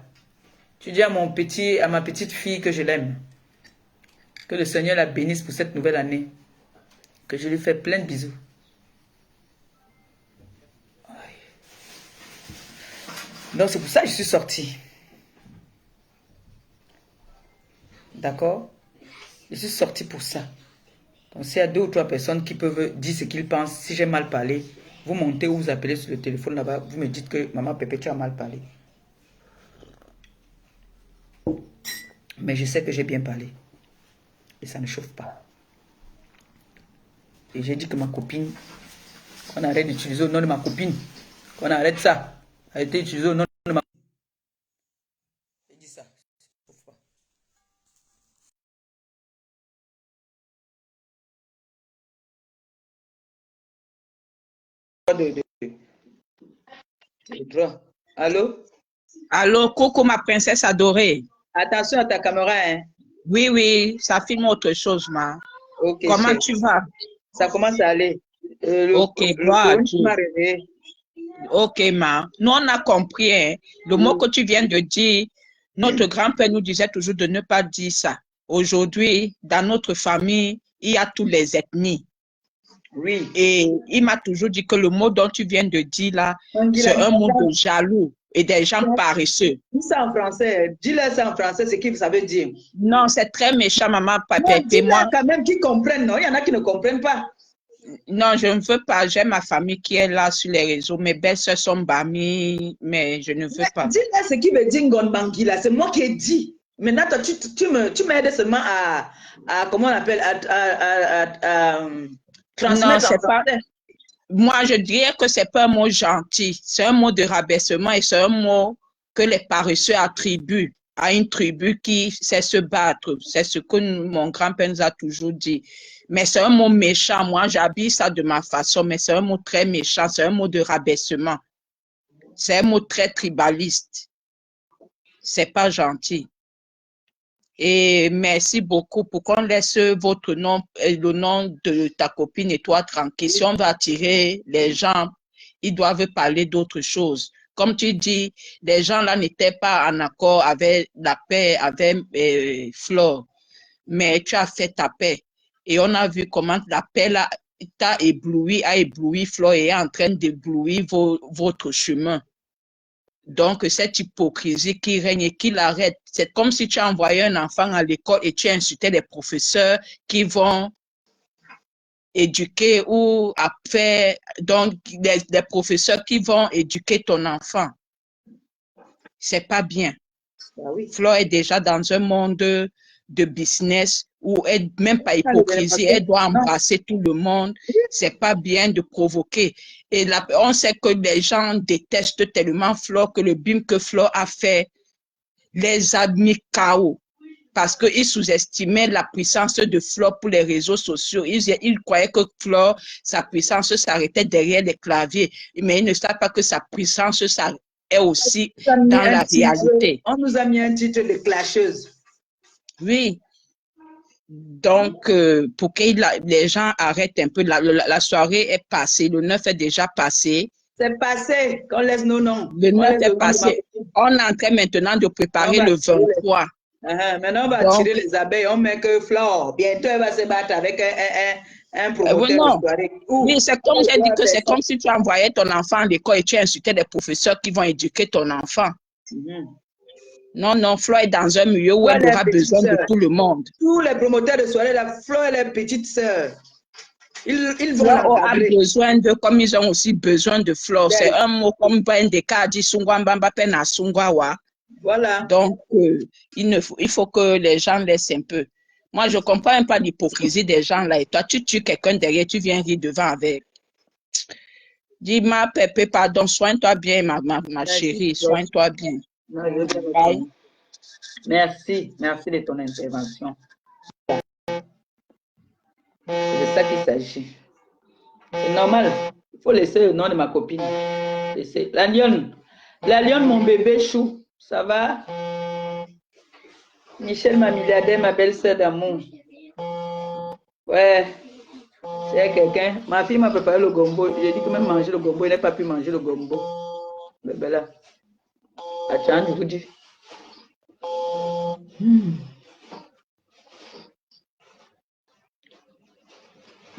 A: Tu dis à ma petite fille que je l'aime. Que le Seigneur la bénisse pour cette nouvelle année. Que je lui fais plein de bisous. Donc c'est pour ça que je suis sortie. D'accord? Je suis sortie pour ça. Donc s'il y a 2 ou 3 personnes qui peuvent dire ce qu'ils pensent, si j'ai mal parlé, vous montez ou vous appelez sur le téléphone là-bas, vous me dites que Maman Pépé, tu as mal parlé. Mais je sais que j'ai bien parlé. Et ça ne chauffe pas. Et j'ai dit que ma copine, qu'on arrête d'utiliser le nom de ma copine. Qu'on arrête ça. Arrêtez d'utiliser le nom de ma copine. J'ai dit ça. Ça ne chauffe pas. De droit. Allô?
B: Allô, Coco, ma princesse adorée.
A: Attention à ta caméra, hein.
B: Oui, oui, ça filme autre chose, ma.
A: Ok,
B: Comment
A: chef.
B: tu vas?
A: Ça commence à aller.
B: Ok, gloire à Dieu.
A: m'a réveillé.
B: Ok, ma. Nous, on a compris, hein. Le mot que tu viens de dire, notre grand-père nous disait toujours de ne pas dire ça. Aujourd'hui, dans notre famille, il y a toutes les ethnies.
A: Oui.
B: Et il m'a toujours dit que le mot dont tu viens de dire là, c'est un mot de jaloux et des gens paresseux.
A: Dis ça en français. Dis-le ça en français, ce que ça veut dire.
B: Non, c'est très méchant, maman, papa.
A: Dis-le quand même qu'ils comprennent, non? Il y en a qui ne comprennent pas.
B: Non, je ne veux pas. J'ai ma famille qui est là sur les réseaux. Mes belles-sœurs sont Bami, mais je ne veux pas.
A: Dis-le ce qui veut dire Ngonbangila. C'est moi qui ai dit. Maintenant, toi, tu m'aides seulement à comment on appelle, à transmettre.
B: Non, c'est pas. Moi, je dirais que c'est pas un mot gentil. C'est un mot de rabaissement et c'est un mot que les paresseux attribuent à une tribu qui sait se battre. C'est ce que mon grand-père nous a toujours dit. Mais c'est un mot méchant. Moi, j'habille ça de ma façon, mais c'est un mot très méchant. C'est un mot de rabaissement. C'est un mot très tribaliste. C'est pas gentil. Et merci beaucoup pour qu'on laisse votre nom et le nom de ta copine et toi tranquille. Si on va attirer les gens, ils doivent parler d'autre chose. Comme tu dis, les gens là n'étaient pas en accord avec la paix, avec Flore. Mais tu as fait ta paix. Et on a vu comment la paix là t'a ébloui, a ébloui Flore et est en train d'éblouir votre chemin. Donc, cette hypocrisie qui règne et qui l'arrête, c'est comme si tu as envoyé un enfant à l'école et tu insultais des professeurs qui vont éduquer ou faire, donc des professeurs qui vont éduquer ton enfant. C'est pas bien.
A: Ah oui.
B: Flore est déjà dans un monde de business où elle, même pas hypocrisie, elle doit embrasser tout le monde. C'est pas bien de provoquer. Et là, on sait que les gens détestent tellement Flore que le bim que Flore a fait les a mis KO. Parce qu'ils sous-estimaient la puissance de Flore pour les réseaux sociaux. Ils croyaient que Flore, sa puissance s'arrêtait derrière les claviers. Mais ils ne savent pas que sa puissance est aussi dans la réalité.
A: On nous a mis un titre de clasheuse.
B: Oui. Donc, pour que les gens arrêtent un peu, la soirée est passée, le 9 est déjà passé.
A: C'est passé, qu'on laisse nos noms.
B: Le 9 est passé. On est en train maintenant de préparer le 23.
A: Maintenant, on va tirer les abeilles, on met que Flore. Bientôt, elle va se battre avec un promoteur de soirée.
B: Oui, c'est comme j'ai dit que c'est comme si tu envoyais ton enfant à l'école et tu insultais des professeurs qui vont éduquer ton enfant. Non, non, Flore est dans un milieu où elle aura besoin de tout le monde.
A: Tous les promoteurs de soirée, Flore est la petite sœur. Ils vont
B: avoir besoin de, comme ils ont aussi besoin de Flore. C'est un mot comme Ndeka dit Sungwambamba Pena Sungwawa.
A: Voilà.
B: Donc, il faut que les gens laissent un peu. Moi, je ne comprends pas l'hypocrisie des gens là. Et toi, tu tues quelqu'un derrière, tu viens rire devant avec. Dis-moi, Pépé, pardon, soigne-toi bien, ma chérie, soigne-toi bien.
A: Merci, merci de ton intervention. C'est de ça qu'il s'agit. C'est normal. Il faut laisser le nom de ma copine. La lionne, mon bébé chou. Ça va? Michel, ma milliardaire, ma belle-sœur d'amour. Ouais. C'est quelqu'un. Ma fille m'a préparé le gombo. J'ai dit que même manger le gombo, il n'a pas pu manger le gombo. Bébé là. Attends, je vous dis.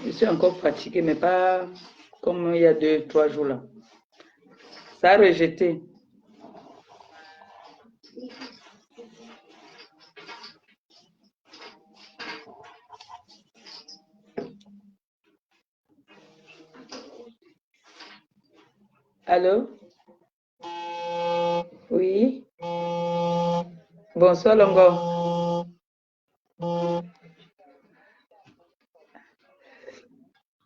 A: Je suis encore fatiguée, mais pas comme il y a 2-3 jours là. Ça a rejeté. Allô? Oui? Bonsoir, Longo.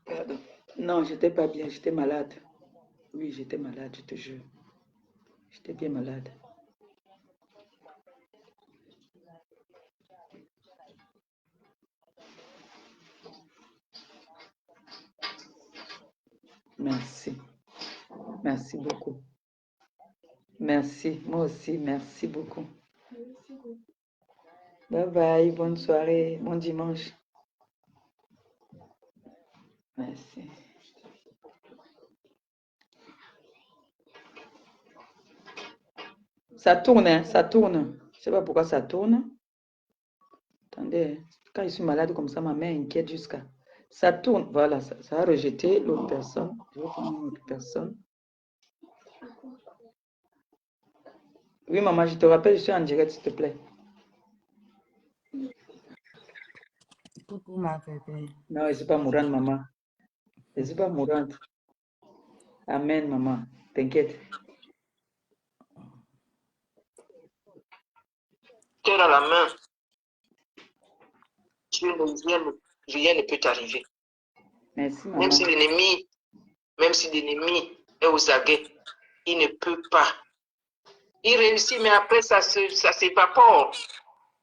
A: Pardon. Non, j'étais pas bien, j'étais malade. Oui, j'étais malade, je te jure. J'étais bien malade. Merci. Merci beaucoup. Merci. Moi aussi, merci beaucoup. Bye bye, bonne soirée, bon dimanche. Merci. Ça tourne, hein, ça tourne. Je ne sais pas pourquoi ça tourne. Attendez, quand je suis malade comme ça, ma main inquiète jusqu'à... Ça tourne, voilà, ça a rejeté l'autre personne. Je vais prendre une autre personne. Oui, maman, je te rappelle, je suis en direct, s'il te plaît.
C: Coucou, ma bébé.
A: Non, je ne suis pas mourante, maman. Je ne suis pas mourante. Amen, maman. T'inquiète.
D: Cœur à la main. Rien ne peut t'arriver.
A: Merci, maman.
D: Même si l'ennemi est aux aguets, il ne peut pas. Il réussit, mais après, ça s'évapore.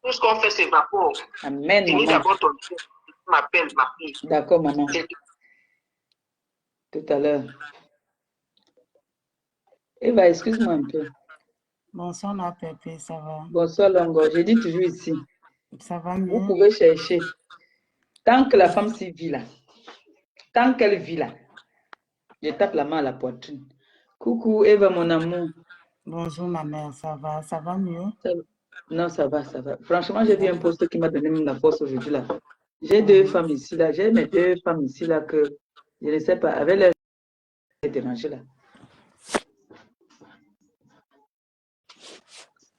D: Tout ce qu'on fait s'évapore.
A: Amen,
D: Finis
A: maman.
D: d'abord ton tour. Tu m'appelles, ma fille.
A: D'accord, maman. Tout à l'heure. Eva, excuse-moi un peu.
C: Bonsoir, ma Pépé, ça va?
A: Bonsoir, Longo. J'ai dit toujours ici.
C: Ça va mieux?
A: Vous pouvez chercher. Tant que la femme s'y vit là, tant qu'elle vit là, je tape la main à la poitrine. Coucou, Eva, mon amour.
C: Bonjour, ma mère, ça va? Ça va mieux?
A: Non, ça va, ça va. Franchement, j'ai vu un poste qui m'a donné la force aujourd'hui là. J'ai 2 femmes ici là. J'ai mes 2 femmes ici là que Je ne sais pas, avec l'air dérangé là.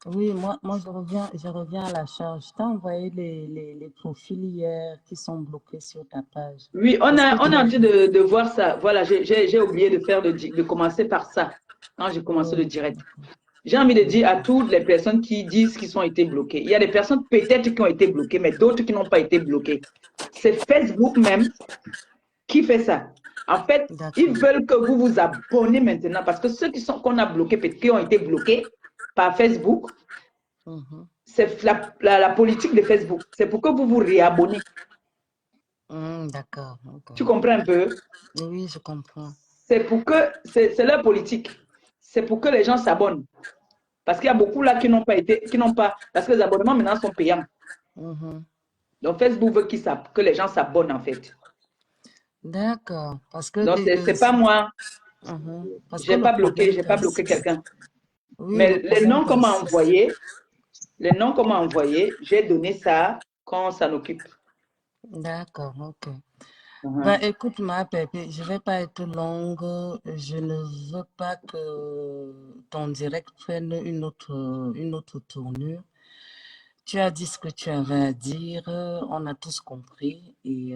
C: Oui, moi je reviens à la charge. Je t'ai envoyé les profils hier qui sont bloqués sur ta page.
A: Oui, on
C: Est-ce
A: a,
C: que
A: on
C: tu
A: est en
C: as
A: train
C: vu?
A: de voir ça. Voilà, j'ai oublié de faire de commencer par ça quand j'ai commencé le
C: Oui,
A: direct. J'ai envie de dire à
C: d'accord.
A: toutes les personnes qui disent qu'ils ont été bloqués. Il y a des personnes peut-être qui ont été bloquées, mais d'autres qui n'ont pas été bloquées. C'est Facebook même qui fait ça. En fait, ils
C: D'accord.
A: veulent que vous vous abonnez maintenant parce que ceux qu'on a bloqués, peut-être qui ont été bloqués par Facebook,
C: Mhm.
A: c'est la politique de Facebook. C'est pour que vous vous réabonnez.
C: D'accord.
A: Tu
C: D'accord.
A: comprends un peu?
C: Oui, je comprends.
A: C'est pour que, c'est leur politique. C'est pour que les gens s'abonnent. Parce qu'il y a beaucoup là qui n'ont pas été, qui n'ont pas, parce que les abonnements maintenant sont payants.
C: Mhm.
A: Donc Facebook veut que les gens s'abonnent en fait.
C: D'accord. Parce que,
A: Donc c'est pas moi,
C: parce que
A: j'ai
C: le
A: pas bloqué,
C: problème
A: j'ai pas bloqué
C: persiste.
A: quelqu'un.
C: Oui, le
A: Mais les
C: problème
A: noms qu'on m'a
C: persiste.
A: envoyés, j'ai donné ça quand on s'en occupe.
C: D'accord, ok.
A: Uh-huh.
C: Écoute, ma Pépé, je vais pas être longue. Je ne veux pas que ton direct prenne une autre tournure. Tu as dit ce que tu avais à dire, on a tous compris et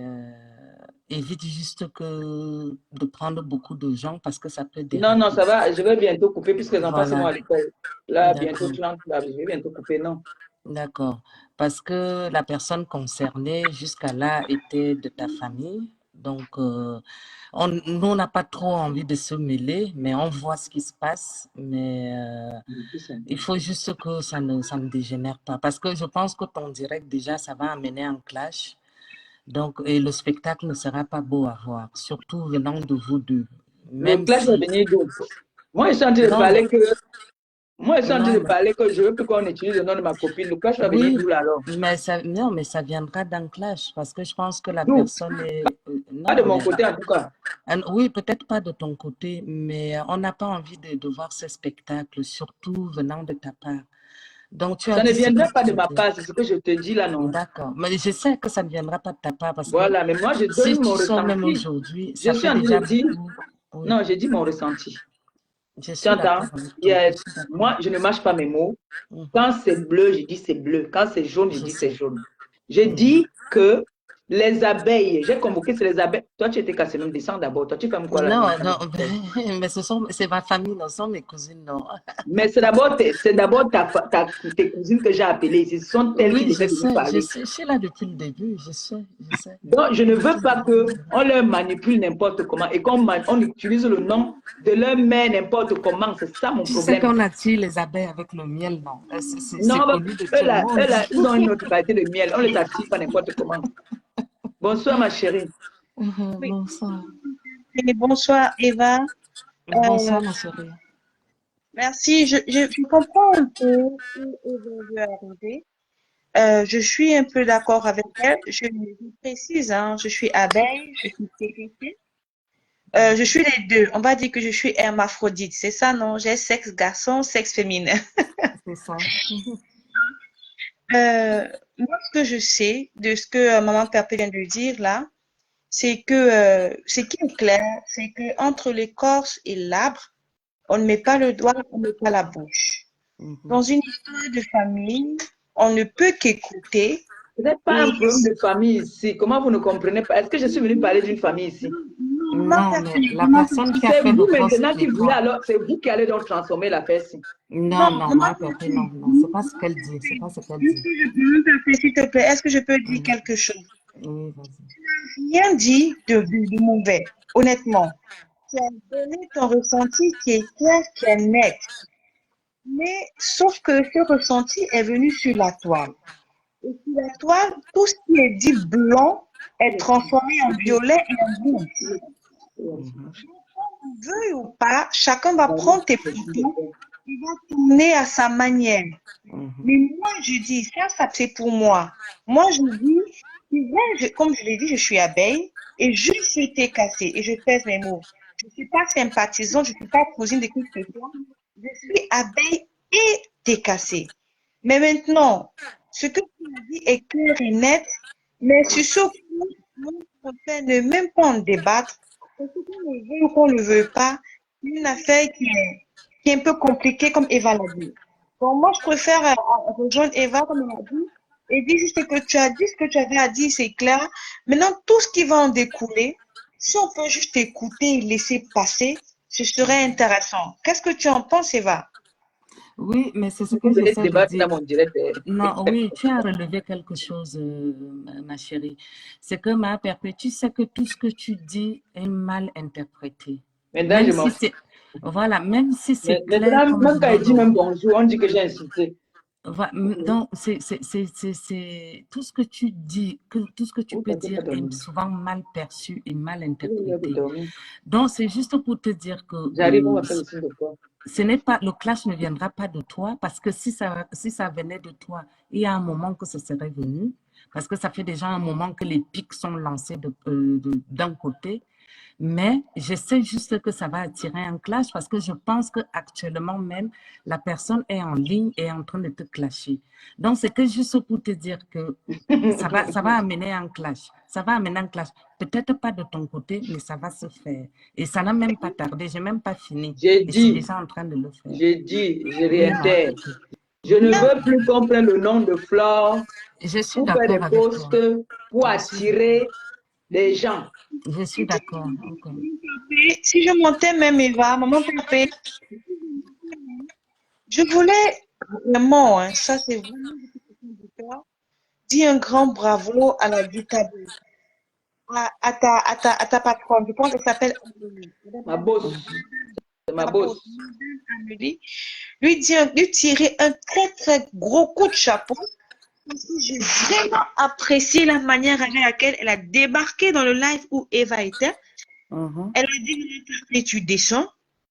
C: évite juste que de prendre beaucoup de gens parce que ça peut
A: Non, non,
C: déraper.
A: ça va, je vais bientôt couper puisque les enfants seront
C: Voilà,
A: à l'école. Là, bientôt
C: d'accord.
A: 30, là, je vais bientôt couper, non.
C: D'accord. Parce que la personne concernée jusqu'à là était de ta famille. Donc, nous, on n'a pas trop envie de se mêler, mais on voit ce qui se passe. Mais il faut juste que ça ne dégénère pas. Parce que je pense que ton direct, déjà, ça va amener un clash. Donc, et le spectacle ne sera pas beau à voir, surtout venant de vous deux.
A: Le
C: Même
A: clash va
C: si...
A: venir d'où? Moi, je suis en train de
C: Non,
A: parler que Moi, je suis en train
C: non,
A: de parler que je veux plus qu'on utilise le nom de ma copine. Le clash va venir
C: oui,
A: d'où là alors?
C: non, mais ça viendra d'un clash parce que je pense que la
A: D'où?
C: personne est,
A: Pas de
C: non,
A: mon
C: mais,
A: côté en tout cas.
C: oui, peut-être pas de ton côté, mais on n'a pas envie de voir ces spectacles, surtout venant de ta part. Donc, tu as
A: Ça ne
C: dit ce que
A: viendra pas de
C: tu
A: ma
C: veux.
A: part, c'est ce que je te dis là, non?
C: D'accord, mais je sais que ça ne viendra pas de ta part parce que
A: Voilà, mais moi, je
C: si
A: donne mon
C: tu sors même
A: ressenti.
C: aujourd'hui,
A: Je
C: ça
A: suis
C: fait
A: en train
C: déjà
A: de dire,
C: beaucoup. Oui,
A: non, j'ai dit mon ressenti.
C: je
A: Tu
C: suis
A: entends?
C: d'accord avec toi, je suis d'accord.
A: Moi, je ne mâche pas mes mots.
C: Mhm.
A: Quand c'est bleu, je dis c'est bleu. Quand c'est jaune, je
C: Je
A: dis c'est
C: sais.
A: jaune. J'ai
C: Mhm.
A: dit que les abeilles, j'ai convoqué sur les abeilles. Toi, tu étais cassé, même descends d'abord. Toi, tu fais quoi là?
C: Non, non, mais c'est ma famille, non, ce sont mes cousines, non.
A: Mais c'est d'abord tes cousines que j'ai appelées ici. Ce sont elles qui
C: Oui,
A: devaient venir
C: je
A: parler.
C: sais, je suis là depuis le début, je sais, je sais.
A: Donc, je ne veux
C: Depuis le
A: pas
C: début.
A: qu'on leur manipule n'importe comment et on utilise le nom de leur mère n'importe comment. C'est ça mon
C: Tu sais
A: problème.
C: qu'on attire les abeilles avec le miel, non? C'est
A: Non,
C: connu de tout le monde.
A: eux là, ils ont une autre qualité de miel. On les attire pas n'importe comment. Bonsoir, ma chérie.
B: Oui.
C: Bonsoir.
B: Et bonsoir, Eva.
C: Bonsoir,
B: Euh,
C: ma chérie.
B: merci. Je comprends un peu où Eva veut arriver. Je suis un peu d'accord avec elle. Je précise, hein, je suis abeille, je suis TTT. Je suis les deux. On va dire que je suis hermaphrodite. C'est ça, non? J'ai sexe garçon, sexe féminin.
C: C'est ça.
B: Moi, ce que je sais de ce que Maman Perpé vient de dire là, c'est que ce qui est clair, c'est que entre l'écorce et l'arbre, on ne met pas le doigt, on ne met pas la bouche.
C: Mhm.
B: Dans une histoire de famille, on ne peut qu'écouter.
A: Ce n'est pas
B: Et
A: un problème de famille ici. Comment vous ne comprenez pas? Est-ce que je suis venue parler d'une famille ici?
B: Maman
C: Non, mais
B: Perpé,
C: la personne qui a
A: C'est
C: fait le
A: vous
C: poste,
A: maintenant qui
C: c'est
A: voulez
C: toi.
A: alors, c'est vous qui allez donc transformer l'affaire-ci.
C: Non,
B: non,
C: non,
B: Maman
C: ma Perpé, non,
B: Perpé,
C: non, c'est pas ce qu'elle dit, c'est pas ce qu'elle dit.
B: Maman Perpé, s'il te plaît, est-ce que je peux dire
C: Mhm.
B: quelque chose?
C: Oui, vas-y.
B: Rien dit de mauvais, honnêtement. Tu as donné ton ressenti qui est clair, qui est net. Mais sauf que ce ressenti est venu sur la toile. Et sur la toile, tout ce qui est dit blanc est transformé en violet et en rouge.
C: Mhm.
B: Veuille ou pas, chacun va prendre tes photos, il va tourner à sa manière.
C: Mhm.
B: Mais moi, je dis, ça c'est pour moi. Moi, je dis, comme je l'ai dit, je suis abeille et je suis été cassée et je pèse mes mots. Je ne suis pas sympathisante, je ne suis pas cousine de qui que ce soit. Je suis abeille et décassée. Mais maintenant, ce que tu as dit est clair et net, mais sur ce point, on préfère ne même pas en débattre
E: Parce que qu'on le veut ou qu'on ne le veut pas, c'est une affaire qui est un peu compliquée, comme Eva l'a dit. Bon, moi, je préfère rejoindre Eva, comme elle a dit, et dire juste ce que tu as dit, ce que tu avais à dire, c'est clair. Maintenant, tout ce qui va en découler, si on peut juste écouter et laisser passer, ce serait intéressant. Qu'est-ce que tu en penses, Eva?
C: Oui, mais c'est ce
F: Vous
C: que
F: venez de
C: j'essaie de
F: débattre
C: dire.
F: dans mon direct.
C: Non, oui, tu as relevé quelque chose, ma chérie. C'est que ma perpétue, tu sais que tout ce que tu dis est mal interprété.
F: Maintenant, je
C: Même
F: m'en
C: si
F: fous.
C: c'est, voilà, même si c'est
F: Mais
C: clair
F: maintenant,
C: comme
F: même quand
C: jour
F: il dit même
C: d'aujourd'hui.
F: bonjour, on dit que j'ai insulté.
C: Donc, tout ce que tu dis, tout ce que tu
F: Vous
C: peux
F: tentez pas
C: dire est
F: dormir.
C: souvent mal perçu et mal
F: Vous avez l'air de
C: interprété.
F: dormir.
C: Donc, c'est juste pour te dire que
F: J'arrive, on va faire le signe de quoi?
C: ce n'est pas, le clash ne viendra pas de toi, parce que si ça venait de toi, il y a un moment que ce serait venu, parce que ça fait déjà un moment que les pics sont lancés d'un côté, mais je sais juste que ça va attirer un clash, parce que je pense qu'actuellement même, la personne est en ligne et est en train de te clasher. Donc, c'est que juste pour te dire que ça va amener un clash. Ça va amener un clash. Peut-être pas de ton côté, mais ça va se faire. Et ça n'a même pas tardé. Je n'ai même pas fini.
F: J'ai
C: Et c'est
F: dit,
C: déjà en train de le faire.
F: je
C: Oui, ma
F: réitère.
C: petite.
F: Je ne veux plus qu'on prenne le nom de Flore
C: Je suis
F: pour faire des
C: d'accord avec toi.
F: posts pour attirer les gens.
C: Je suis d'accord. Ok.
E: Si je montais même Eva, maman Pépé, je voulais vraiment, hein, ça c'est vraiment du cœur, dire un grand bravo à la dictature, à ta patronne. Je pense qu'elle s'appelle Amélie.
F: Ma boss, c'est ma
E: Ta boss,
F: boss.
E: Amélie. Lui tirer un très très gros coup de chapeau. Parce que j'ai vraiment apprécié la manière avec laquelle elle a débarqué dans le live où Eva était.
C: Mhm.
E: Elle a dit, et tu descends.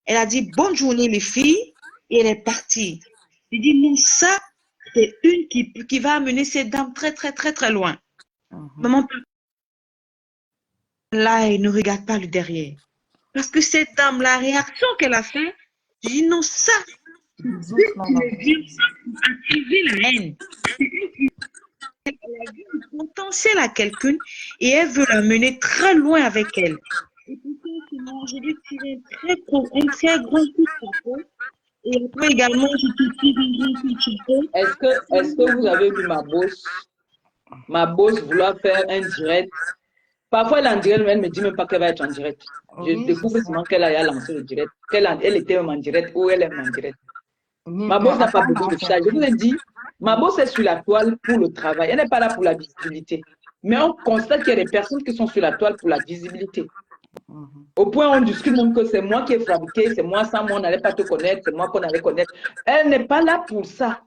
E: Elle a dit, bonne journée les filles. Et elle est partie. J'ai dit, non, ça, c'est une qui va amener ces dames très, très, très, très loin.
C: Mhm.
E: Maman, là, elle ne regarde pas le derrière. Parce que cette dame, la réaction qu'elle a fait, j'ai dit, non, ça,
C: Bisous,
E: c'est
C: Flore,
E: une
C: la
E: vient
C: petite.
E: pour attirer la haine. Elle a vu le potentiel à quelqu'un et elle veut la mener très loin avec elle. Et pourquoi je lui tire un très grand coup de chapeau. Et après également, je te tire un grand coup de chapeau.
F: Est-ce que vous avez vu ma boss vouloir faire un direct? Parfois, elle est en direct, mais elle ne me dit même pas qu'elle va être en direct. Je
C: Oui, je
F: découvre
C: sais.
F: seulement qu'elle a lancé le direct, elle était même en direct ou elle est en direct.
C: Oui,
F: Ma
C: mais
F: boss n'a pas
C: attends,
F: besoin
C: ma
F: de ça. Je vous ai
C: surprise.
F: dit, ma boss est sur la toile pour le travail. Elle n'est pas là pour la visibilité. Mais on constate qu'il y a des personnes qui sont sur la toile pour la visibilité.
C: Mhm.
F: Au point où on discute même que c'est moi qui ai fabriqué, c'est moi, sans moi, on n'allait pas te connaître, c'est moi qu'on allait connaître. Elle n'est pas là pour ça.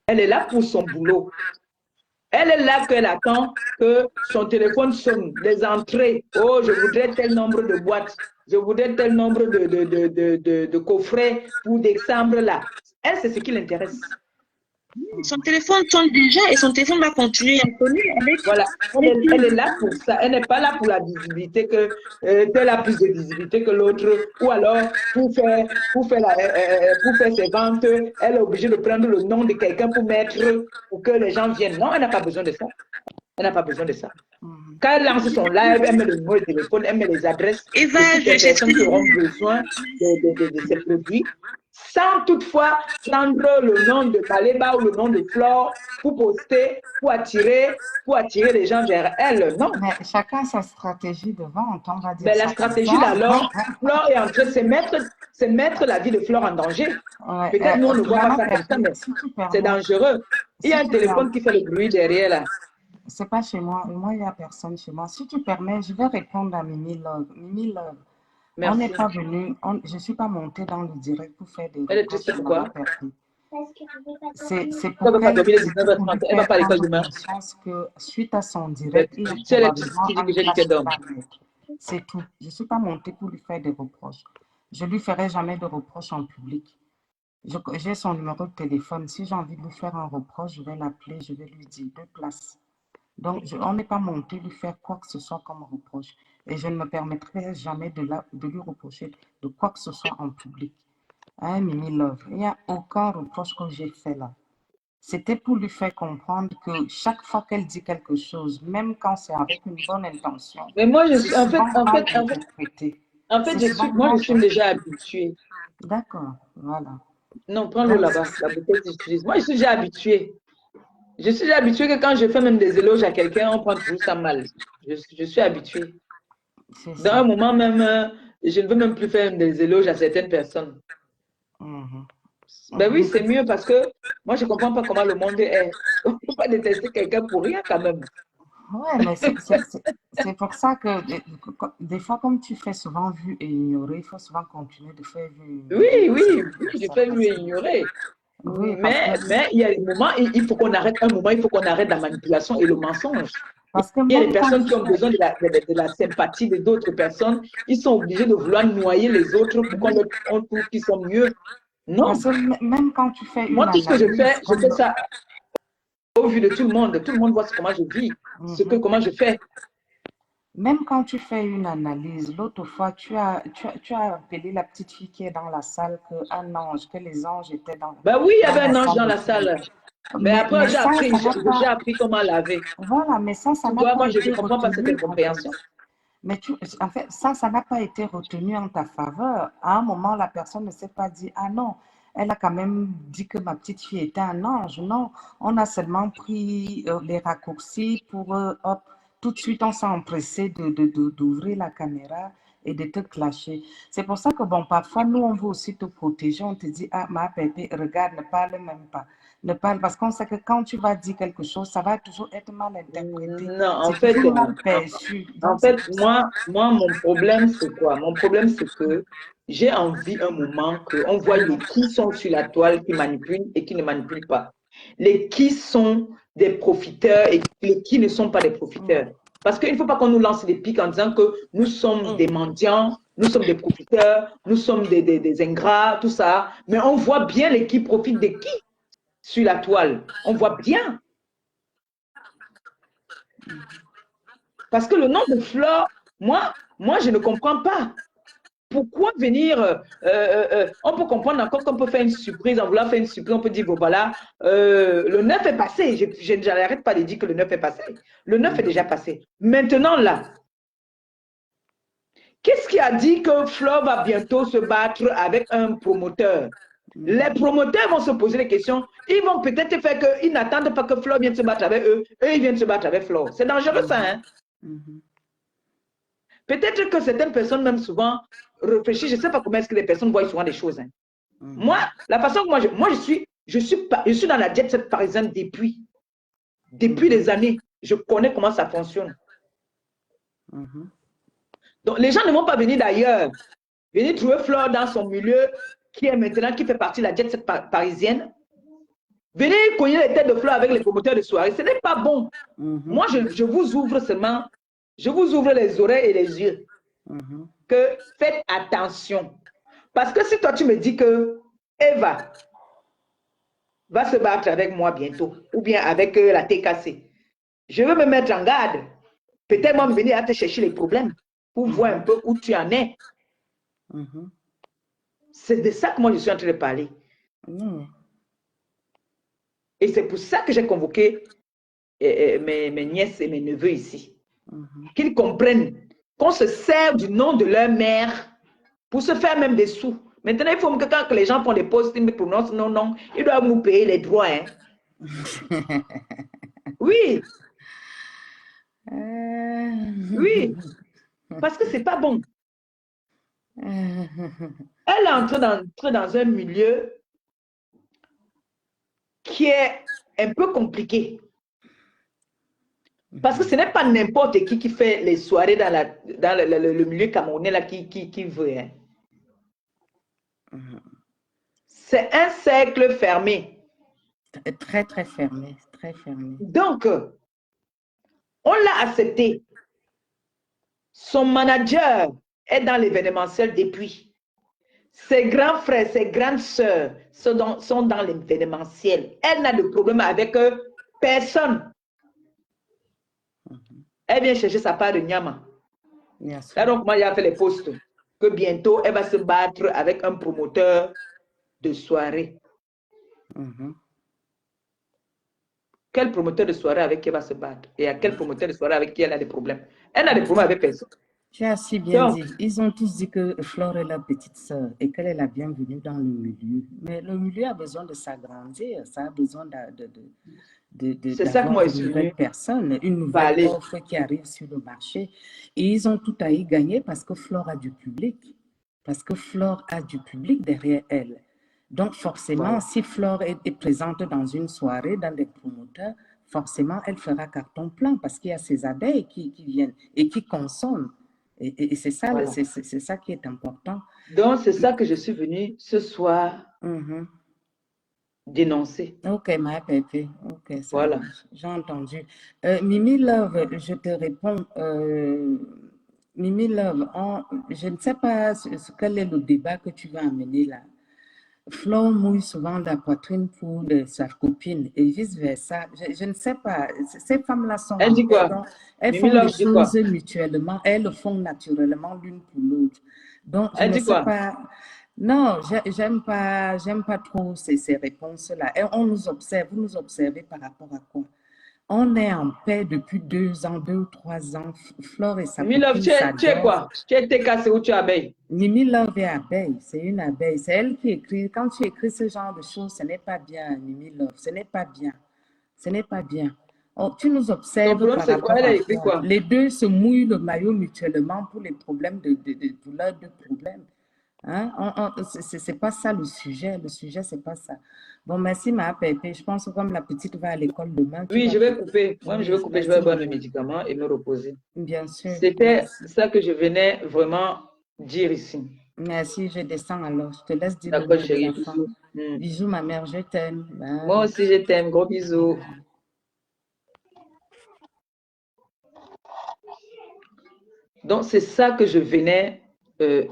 F: Elle est là pour son boulot. Elle est là qu'elle attend que son téléphone sonne, les entrées. Oh, je voudrais tel nombre de boîtes, je voudrais tel nombre de coffrets pour décembre là. Elle, c'est ce qui l'intéresse.
E: Son téléphone sonne déjà et son téléphone va continuer à sonner
F: Voilà, elle est là pour ça. Elle n'est pas là pour la visibilité que telle a plus de visibilité que l'autre, ou alors pour faire ses ventes, elle est obligée de prendre le nom de quelqu'un pour mettre pour que les gens viennent. Non, elle n'a pas besoin de ça. Elle n'a pas besoin de ça.
C: Mhm.
F: Quand elle lance son live, elle met le numéro de téléphone, elle met les adresses
E: Eva,
F: de toutes les personnes qui
E: j'excuse.
F: auront besoin de ces produits, sans toutefois prendre le nom de Baleba ou le nom de Flore pour poster, pour attirer les gens vers elle. Non.
C: Mais chacun a sa stratégie de vente, on va dire
F: Mais la
C: ça comme
F: stratégie,
C: ça.
F: là, alors, Flore est en train de c'est mettre la vie de Flore en danger.
C: Ouais,
F: Peut-être nous, on ne voit pas
C: vraiment,
F: ça comme ça, mais
C: si tu
F: c'est
C: permets,
F: dangereux. Il y a
C: si
F: un
C: tu permets,
F: téléphone qui fait le bruit derrière là.
C: c'est pas chez moi, moi, il n'y a personne chez moi. Si tu permets, je vais répondre à Mimi Love. Mimi Love, on n'est
F: Merci.
C: pas venu, je ne suis pas montée dans le direct pour faire des
F: Elle est
C: reproches
F: triste
C: à Maman
F: pourquoi?
C: Perpétue. C'est
F: Elle ne
C: pour
F: va pas
C: qu'elle,
F: dormir les
C: c'est pour
F: 19h30.
C: lui
F: Elle ne va
C: faire
F: pas à l'école
C: prendre
F: demain.
C: conscience que suite à son direct, il y a
F: Si elle est triste,
C: probablement
F: tu dis
C: un
F: que j'ai dit
C: clash
F: qu'elle
C: qui
F: dorme.
C: va naître. C'est tout. Je ne suis pas montée pour lui faire des reproches. Je ne lui ferai jamais de reproches en public. J'ai son numéro de téléphone. Si j'ai envie de lui faire un reproche, je vais l'appeler, je vais lui dire de place. Donc, on n'est pas monté lui faire quoi que ce soit comme reproche. Et je ne me permettrai jamais de lui reprocher de quoi que ce soit en public. Hein, Mimi Love, il n'y a aucun reproche que j'ai fait là. C'était pour lui faire comprendre que chaque fois qu'elle dit quelque chose, même quand c'est avec une bonne intention,
F: Mais moi, je
C: c'est
F: suis, en fait,
C: souvent mal interprété. C'est souvent
F: moi, je
C: mal
F: suis déjà habituée.
C: D'accord, voilà.
F: Non, prends l'eau
C: Donc,
F: là-bas, la bouteille que j'utilise. Moi, je suis déjà habituée. Je suis déjà habituée que quand je fais même des éloges à quelqu'un, on prend toujours ça mal. Je suis habituée.
C: c'est
F: Dans un
C: ça.
F: moment même, je ne veux même plus faire des éloges à certaines personnes.
C: Mhm.
F: Ben oui, c'est mieux parce que moi, je ne comprends pas comment le monde est. On ne peut pas détester quelqu'un pour rien quand même.
C: Ouais, mais c'est pour ça que des fois, comme tu fais souvent vu et ignorer, il faut souvent continuer de faire vu et ignorer pour
F: Oui,
C: sortir de
F: je
C: ça.
F: fais mieux ignorer.
C: Oui, parce que,
F: Mais il y a des moments, il faut qu'on arrête un moment, il faut qu'on arrête la manipulation et le mensonge.
C: parce que
F: Il y a des
C: même quand
F: personnes
C: tu
F: qui ont
C: fais,
F: besoin de la sympathie d'autres personnes. Ils sont obligés de vouloir noyer les autres pour on trouve qu'ils sont mieux.
C: parce
F: Non.
C: que même quand tu fais une
F: Moi, tout ce que
C: analyse,
F: je
C: comme
F: fais ça au vu de tout le monde. Tout le monde voit comment je vis, comment je fais.
C: même quand tu fais une analyse, l'autre fois, tu as appelé la petite fille qui est dans la salle qu'un ange, que les anges étaient
F: Ben oui, il y
C: dans
F: avait
C: la
F: un ange
C: salle
F: dans
C: de
F: la
C: prière.
F: salle. Mais après,
C: Mais ça n'a
F: j'ai
C: pas,
F: appris comment laver.
C: voilà, mais ça
F: Tu
C: n'a
F: vois,
C: pas
F: moi, je
C: été
F: ne comprends pas cette
C: retenu en fait.
F: incompréhension.
C: Mais en fait, ça n'a pas été retenu en ta faveur. À un moment, la personne ne s'est pas dit, ah non, elle a quand même dit que ma petite fille était un ange. Non, on a seulement pris les raccourcis pour, hop, tout de suite, on s'est empressé d'ouvrir la caméra et de te clasher. C'est pour ça que, bon, parfois, nous, on veut aussi te protéger. On te dit, ah, ma bébé, regarde, ne parle même pas. Ne parle, parce qu'on sait que quand tu vas dire quelque chose, ça va toujours être mal interprété.
F: Non,
C: C'est toujours mal perçu. Donc, c'est pour ça.
F: mon problème, c'est quoi? Mon problème, c'est que j'ai envie un moment qu'on voit les qui sont sur la toile qui manipulent et qui ne manipulent pas. Les qui sont des profiteurs et les qui ne sont pas des profiteurs. Parce qu'il ne faut pas qu'on nous lance des pics en disant que nous sommes des mendiants, nous sommes des profiteurs, nous sommes des ingrats, tout ça. Mais on voit bien les qui profitent de qui sur la toile. On voit bien. Parce que le nom de Flore, moi, je ne comprends pas. Pourquoi venir on peut comprendre encore qu'on peut faire une surprise, en voulant faire une surprise, on peut dire, bon voilà, le 9 est passé. Je n'arrête pas de dire que le 9 est passé. Le 9 est déjà passé. Maintenant, là, qu'est-ce qui a dit que Flore va bientôt se battre avec un promoteur? Les promoteurs vont se poser des questions. Ils vont peut-être faire qu'ils n'attendent pas que Flore vienne se battre avec eux. Eux, ils viennent se battre avec Flore. C'est dangereux, ça, hein? Peut-être que certaines personnes, même souvent, réfléchissent. Je ne sais pas comment est-ce que les personnes voient souvent des choses. Hein. Moi, la façon que je suis dans la jet set parisienne depuis des années. Je connais comment ça fonctionne. Donc, les gens ne vont pas venir d'ailleurs. Venir trouver Flore dans son milieu qui fait partie de la jet set parisienne. Venez cogner les têtes de Flore avec les promoteurs de soirée. Ce n'est pas bon. Moi, je vous ouvre seulement, je vous ouvre les oreilles et les yeux. Que faites attention. Parce que si toi, tu me dis que Eva va se battre avec moi bientôt, ou bien avec la TKC, je veux me mettre en garde. Peut-être moi, me venir à te chercher les problèmes pour voir un peu où tu en es. C'est de ça que moi, je suis en train de parler. Et c'est pour ça que j'ai convoqué mes nièces et mes neveux ici. Qu'ils comprennent qu'on se sert du nom de leur mère pour se faire même des sous. Maintenant, il faut que quand les gens font des posts, ils me prononcent non, ils doivent nous payer les droits. Hein. Oui. Oui. Parce que c'est pas bon. Elle est entrée dans un milieu qui est un peu compliqué. Parce que ce n'est pas n'importe qui fait les soirées dans le milieu camerounais là, qui veut. Hein. C'est un cercle fermé.
C: Très, très fermé. Très fermé.
F: Donc, on l'a accepté. Son manager est dans l'événementiel depuis. Ses grands frères, ses grandes sœurs sont dans l'événementiel. Elle n'a de problème avec personne. Elle vient chercher sa part de Nyama. Là, donc, moi, j'ai fait les posts que bientôt, elle va se battre avec un promoteur de soirée. quel promoteur de soirée avec qui elle va se battre et à quel promoteur de soirée avec qui elle a des problèmes. Elle n'a des problèmes avec personne.
C: Tu as si bien
F: Donc,
C: dit. Ils ont tous dit que Flore est leur petite sœur et qu'elle est la bienvenue dans le milieu. Mais le milieu a besoin de s'agrandir. Ça a besoin
F: c'est ça que moi,
C: d'avoir
F: je
C: une
F: suis
C: nouvelle
F: venue
C: personne, une nouvelle
F: parler.
C: offre qui arrive sur le marché. Et ils ont tout à y gagner parce que Flore a du public. Parce que Flore a du public derrière elle. Donc, forcément,
F: Voilà.
C: si Flore est présente dans une soirée, dans des promoteurs, forcément, elle fera carton plein parce qu'il y a ces abeilles qui viennent et qui consomment. Et c'est ça,
F: Voilà.
C: c'est ça qui est important.
F: Donc, c'est ça que je suis venue ce soir
C: Mhm.
F: dénoncer.
C: Ok, ma pépé. Ok, ça
F: Voilà.
C: marche. J'ai entendu. Mimi Love, je te réponds. Mimi Love, je ne sais pas quel est le débat que tu vas amener là. Flo mouille souvent la poitrine pour sa copine et vice-versa. Je ne sais pas. Ces femmes-là sont
F: Elle
C: en
F: dit
C: paix,
F: quoi?
C: donc elles
F: Mimi
C: font les
F: Love dit quoi?
C: choses mutuellement, elles le font naturellement l'une pour l'autre. Donc, je
F: Elle
C: ne
F: dit
C: sais
F: quoi?
C: pas. Non, j'aime pas trop ces réponses-là. Et on nous observe, vous nous observez par rapport à quoi? On est en paix depuis 2 ans, 2 ou 3 ans. Flore et sa
F: Mimi Love,
C: copine
F: tu es
C: s'adorent.
F: quoi? Tu es TKC ou tu es abeille?
C: Mimi Love est abeille, c'est une abeille. C'est elle qui écrit. Quand tu écris ce genre de choses, ce n'est pas bien, Mimi Love. Ce n'est pas bien. Ce n'est pas bien. Oh, tu nous
F: Ton
C: observes
F: problème,
C: par
F: c'est quoi?
C: rapport
F: Elle a
C: à
F: écrit
C: quoi?
F: quoi?
C: Les deux se mouillent le maillot mutuellement pour les problèmes pour leurs deux problèmes. Hein? C'est pas ça le sujet. Le sujet, c'est pas ça. Bon, merci, ma pépé. Je pense que comme la petite va à l'école demain, tu
F: Oui,
C: vas.
F: je vais couper. Moi, je
C: Oui,
F: vais couper, je
C: merci,
F: vais boire mes
C: maman.
F: médicaments et me reposer.
C: Bien sûr.
F: C'était
C: Merci.
F: ça que je venais vraiment dire ici.
C: Merci, je descends alors. Je te laisse dire le
F: D'accord,
C: mot de
F: chérie,
C: la fin.
F: bisous. Hmm.
C: Bisous, ma mère, je t'aime. Bye.
F: Moi aussi, je t'aime. Gros bisous. Donc, c'est ça que je venais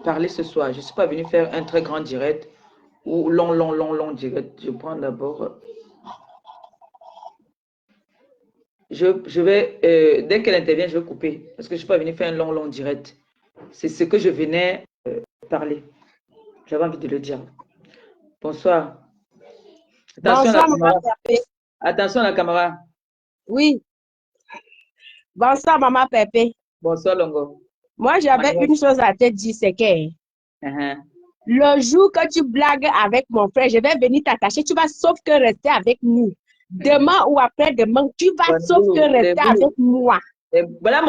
F: parler ce soir. Je ne suis pas venue faire un très grand direct ou long direct. Je prends d'abord. Je vais, dès qu'elle intervient, je vais couper parce que je ne suis pas venue faire un long direct. C'est ce que je venais parler. J'avais envie de le dire. Bonsoir. Attention à la
G: Bonsoir, maman
F: caméra.
G: Pépé.
F: Attention à la caméra.
G: Oui, bonsoir, maman Pépé.
F: Bonsoir, Longo.
G: Moi, j'avais une chose à te dire, c'est que le jour que tu blagues avec mon frère, je vais venir t'attacher. Tu vas sauf que rester avec nous. Demain ou après-demain, tu vas sauf que rester avec moi.
F: Voilà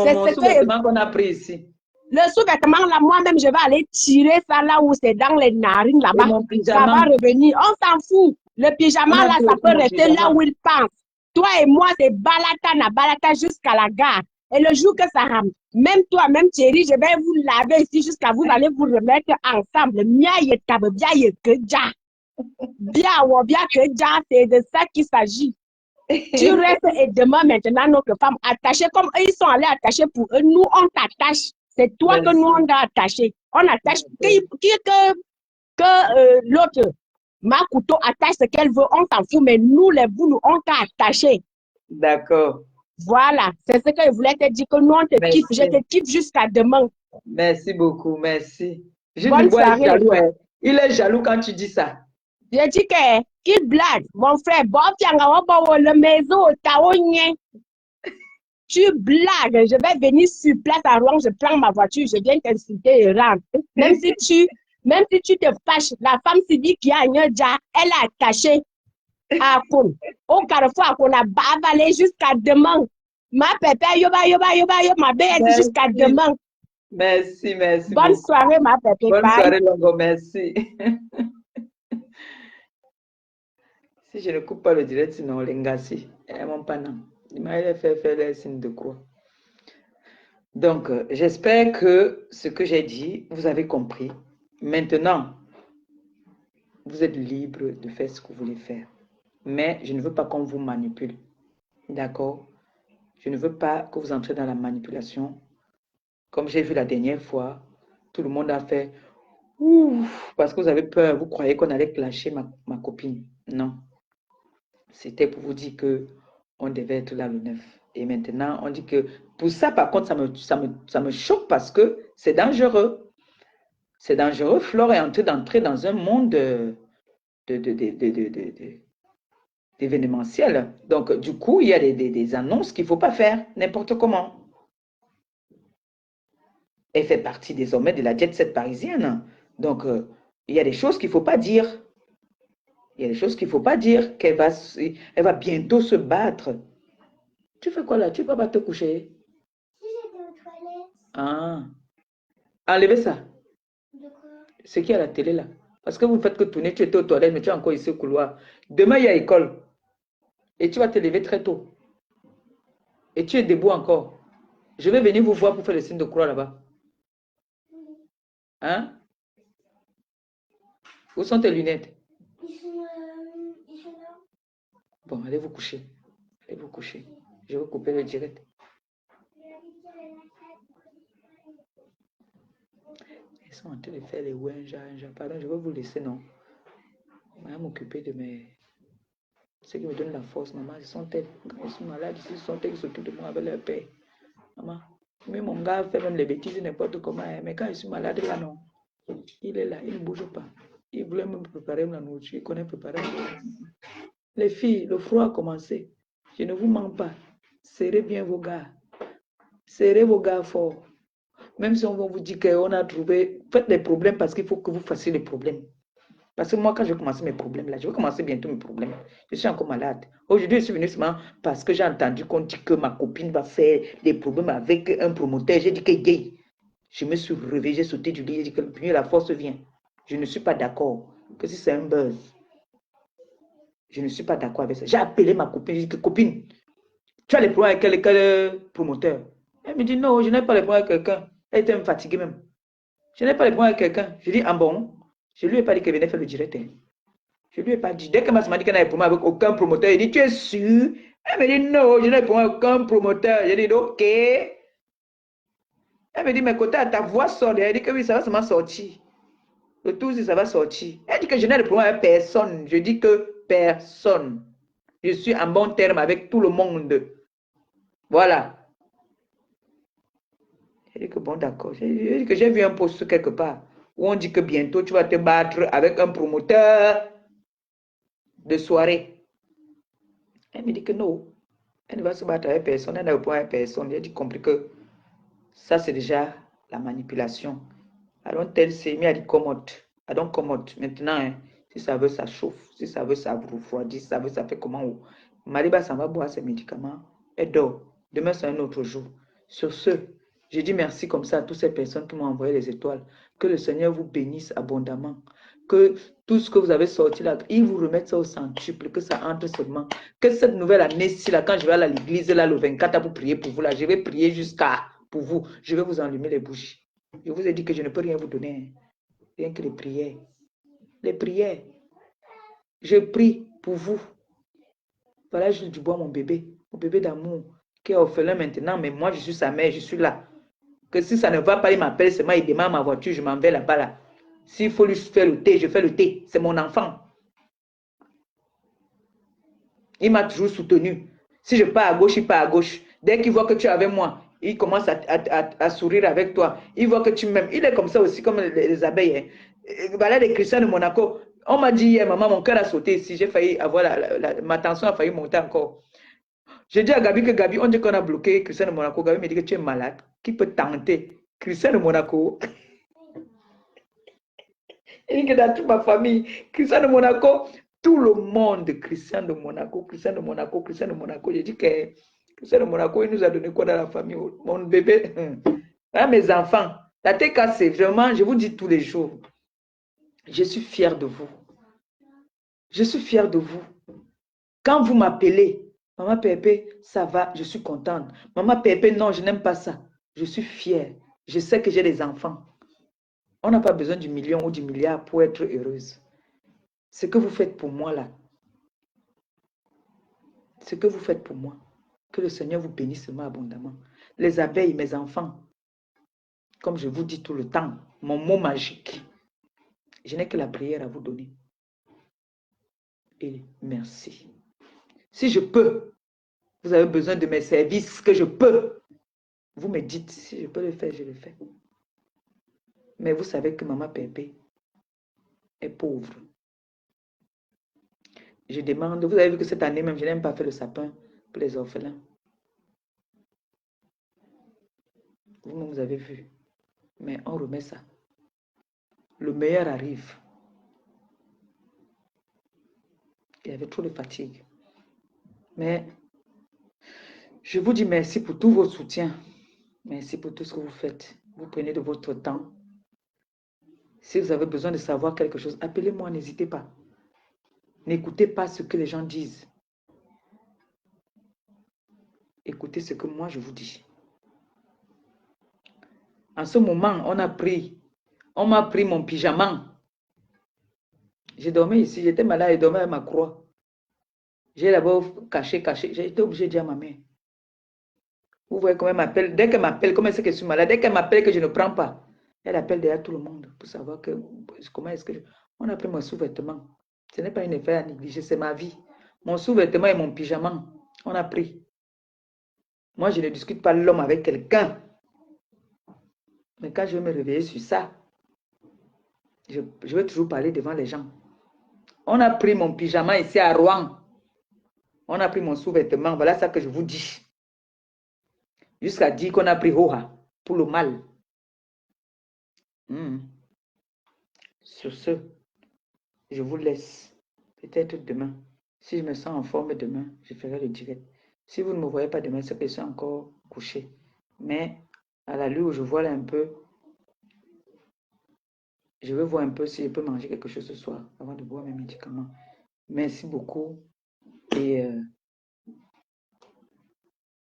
G: C'est ce que
F: sous-vêtement qu'on a pris ici.
G: le sous-vêtement là, moi-même, je vais aller tirer ça là où c'est dans les narines
F: Et
G: là-bas.
F: mon
G: Ça
F: pyjama.
G: va revenir. On s'en fout. Le pyjama
F: On a
G: là,
F: pris
G: ça
F: aussi
G: peut
F: mon
G: rester
F: pyjama.
G: là où il pense. Toi et moi, c'est balata jusqu'à la gare. Et le jour que ça rame, même toi, même Thierry, je vais vous laver ici jusqu'à vous allez vous remettre ensemble. Mia yetabe, bia yekeja. Bia ou bia keja, c'est de ça qu'il s'agit. Tu restes et demain maintenant notre femme attachée comme eux, ils sont allés attacher pour eux. Nous, on t'attache. C'est toi que nous, on a attaché. On attache que l'autre, ma couteau attache ce qu'elle veut, on s'en fout. Mais nous, les bouts, nous, on t'a attaché.
F: D'accord.
G: Voilà, c'est ce que je voulais te dire, que nous, on te kiffe. Je te kiffe jusqu'à demain.
F: Merci beaucoup, merci.
G: Bonne soirée.
F: Jaloux, hein. Il est jaloux quand tu dis ça.
G: Je dis que, qu'il blague, mon frère, le maison, tu blagues, je vais venir sur place à Rouen, je prends ma voiture, je viens t'insulter et rentre. Même si tu te fâches, la femme Sidi qui a un déjà, elle est attachée à Akon. Au carrefour, Akon a avalé jusqu'à demain. Ma pépé, yoba, ma belle, jusqu'à demain.
F: Merci.
G: Bonne
F: beaucoup.
G: soirée, ma pépé.
F: Bonne
G: Bye.
F: soirée, Longo, merci. Si je ne coupe pas le direct, sinon les ngassi. Mon panam. Il m'a fait faire les signes de croix. Donc, j'espère que ce que j'ai dit, vous avez compris. Maintenant, vous êtes libre de faire ce que vous voulez faire. Mais je ne veux pas qu'on vous manipule. D'accord? Je ne veux pas que vous entrez dans la manipulation. Comme j'ai vu la dernière fois, tout le monde a fait ouf, parce que vous avez peur, vous croyez qu'on allait clasher ma copine. Non. C'était pour vous dire qu'on devait être là le 9. Et maintenant, on dit que pour ça, par contre, ça me choque parce que c'est dangereux. C'est dangereux. Flore est en train d'entrer dans un monde d'événementiel. Donc, du coup, il y a des annonces qu'il ne faut pas faire n'importe comment. Elle fait partie désormais de la jet set parisienne. Donc, il y a des choses qu'il ne faut pas dire. Il y a des choses qu'il ne faut pas dire, elle va bientôt se battre. Tu fais quoi là? Tu ne vas pas te coucher? Si j'étais aux toilettes. Ah. Enlevez ça. De quoi? Ce qui est à la télé là. Parce que vous ne faites que tourner, tu étais aux toilettes, mais tu es encore ici au couloir. Demain, il y a école. Et tu vas te lever très tôt. Et tu es debout encore. Je vais venir vous voir pour faire le signe de croix là-bas. Hein? Où sont tes lunettes? Ils sont là. Bon, allez vous coucher. Allez vous coucher. Je vais couper le direct. Ils sont en train de faire les ouinja. Pardon, je vais vous laisser, non? Je vais m'occuper de mes... Ceux qui me donnent la force, maman, ce sont elles. Quand ils sont malades, ce sont elles qui s'occupent de moi avec leur père. Maman, mais mon gars fait même les bêtises n'importe comment, hein, mais quand je suis malade, là, non. Il est là, il ne bouge pas. Il voulait me préparer la nourriture, il connaît préparer. Les filles, le froid a commencé. Je ne vous mens pas. Serrez bien vos gars. Serrez vos gars fort. Même si on va vous dire qu'on a trouvé, faites des problèmes parce qu'il faut que vous fassiez les problèmes. Parce que moi, quand je vais commencer mes problèmes, là, je vais commencer bientôt mes problèmes. Je suis encore malade. Aujourd'hui, je suis venue seulement parce que j'ai entendu qu'on dit que ma copine va faire des problèmes avec un promoteur. J'ai dit que gay. Je me suis réveillée, j'ai sauté du lit, j'ai dit que la force vient. Je ne suis pas d'accord que si c'est un buzz. Je ne suis pas d'accord avec ça. J'ai appelé ma copine, j'ai dit que copine, tu as les problèmes avec quel promoteur? Elle me dit non, je n'ai pas les problèmes avec quelqu'un. Elle était même fatiguée même. Je n'ai pas les problèmes avec quelqu'un. Je dis ah bon? Je ne lui ai pas dit qu'elle venait faire le direct. Je ne lui ai pas dit. Dès qu'elle m'a dit qu'elle n'avait problème avec aucun promoteur, il dit tu es sûr? Elle me dit non, je n'ai pas problème avec aucun promoteur. J'ai dit ok. Elle me dit mais côté ta voix sort. Elle dit que oui, ça va seulement sortir. Le tout, ça va sortir. Elle dit que je n'ai de problème avec personne. Je dis que personne. Je suis en bon terme avec tout le monde. Voilà. Elle dit que bon, d'accord. J'ai dit que j'ai vu un post quelque part où on dit que bientôt tu vas te battre avec un promoteur de soirée. Elle me dit que non. Elle ne va se battre avec personne. Elle n'a pas avec personne. J'ai dit compris que ça, c'est déjà la manipulation. I don't tell me, elle dit commode. I don't commode. Maintenant, hein, si ça veut, ça chauffe. Si ça veut, ça refroidit. Si ça veut, ça fait comment? Mariba s'en va boire ses médicaments. Elle dort. Demain, c'est un autre jour. Sur ce, je dis merci comme ça à toutes ces personnes qui m'ont envoyé les étoiles. Que le Seigneur vous bénisse abondamment. Que tout ce que vous avez sorti là, il vous remette ça au centuple, que ça entre seulement. Que cette nouvelle année-ci, là, quand je vais aller à l'église, là, le 24, pour prier pour vous, là, je vais prier jusqu'à pour vous. Je vais vous allumer les bougies. Je vous ai dit que je ne peux rien vous donner. Rien que les prières. Les prières. Je prie pour vous. Voilà, Jules Dubois, mon bébé d'amour, qui est orphelin maintenant, mais moi, je suis sa mère, je suis là. Que si ça ne va pas, il m'appelle seulement, il démarre ma voiture, je m'en vais là-bas, là. S'il faut lui faire le thé, je fais le thé. C'est mon enfant. Il m'a toujours soutenu. Si je pars à gauche, il part à gauche. Dès qu'il voit que tu es avec moi, il commence à sourire avec toi. Il voit que tu m'aimes. Il est comme ça aussi, comme les abeilles. Hein. Voilà les chrétiens de Monaco. On m'a dit hier, maman, mon cœur a sauté ici. J'ai failli avoir ma tension a failli monter encore. J'ai dit à Gabi que Gabi, on dit qu'on a bloqué Christian de Monaco. Gabi me dit que tu es malade. Qui peut tenter? Christian de Monaco. Il dit que dans toute ma famille, Christian de Monaco, tout le monde, Christian de Monaco, Christian de Monaco, Christian de Monaco. J'ai dit que Christian de Monaco, il nous a donné quoi dans la famille? Mon bébé, là, mes enfants, la tête cassée, vraiment, je vous dis tous les jours, je suis fière de vous. Je suis fière de vous. Quand vous m'appelez, Maman Pépé, ça va, je suis contente. Maman Pépé, non, je n'aime pas ça. Je suis fière. Je sais que j'ai des enfants. On n'a pas besoin du million ou du milliard pour être heureuse. Ce que vous faites pour moi là, ce que vous faites pour moi, que le Seigneur vous bénisse abondamment. Les abeilles, mes enfants, comme je vous dis tout le temps, mon mot magique, je n'ai que la prière à vous donner. Et merci. Si je peux, vous avez besoin de mes services, que je peux, vous me dites, si je peux le faire, je le fais. Mais vous savez que Maman Pépé est pauvre. Je demande, vous avez vu que cette année même, je n'ai même pas fait le sapin pour les orphelins. Vous-même, vous avez vu. Mais on remet ça. Le meilleur arrive. Il y avait trop de fatigue. Mais je vous dis merci pour tous vos soutiens. Merci pour tout ce que vous faites. Vous prenez de votre temps. Si vous avez besoin de savoir quelque chose, appelez-moi, n'hésitez pas. N'écoutez pas ce que les gens disent. Écoutez ce que moi je vous dis. En ce moment, on m'a pris mon pyjama. J'ai dormi ici, j'étais malade, je dormais à ma croix. J'ai d'abord caché. J'ai été obligé de dire à ma mère. Vous voyez comment elle m'appelle. Dès qu'elle m'appelle, comment c'est que je suis malade, dès qu'elle m'appelle que je ne prends pas, elle appelle derrière tout le monde pour savoir comment est-ce que on a pris mon sous-vêtement. Ce n'est pas une affaire à négliger, c'est ma vie. Mon sous-vêtement et mon pyjama, on a pris. Moi, je ne discute pas l'homme avec quelqu'un. Mais quand je vais me réveiller sur ça, je vais toujours parler devant les gens. On a pris mon pyjama ici à Rouen. On a pris mon sous-vêtement. Voilà ça que je vous dis. Jusqu'à dire qu'on a pris Hoha pour le mal. Sur ce, je vous laisse. Peut-être demain. Si je me sens en forme demain, je ferai le direct. Si vous ne me voyez pas demain, c'est que je suis encore couché. Mais à la lueur où je vois là un peu, je vais voir un peu si je peux manger quelque chose ce soir avant de boire mes médicaments. Merci beaucoup. Et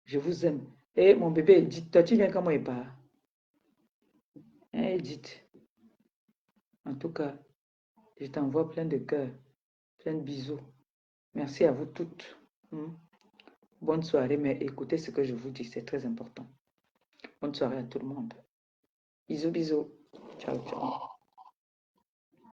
F: je vous aime. Et mon bébé Edith, toi tu viens quand moi il part. Hein, Edith. En tout cas, je t'envoie plein de cœurs, plein de bisous. Merci à vous toutes. Bonne soirée, mais écoutez ce que je vous dis, c'est très important. Bonne soirée à tout le monde. Bisous, bisous. Ciao, ciao.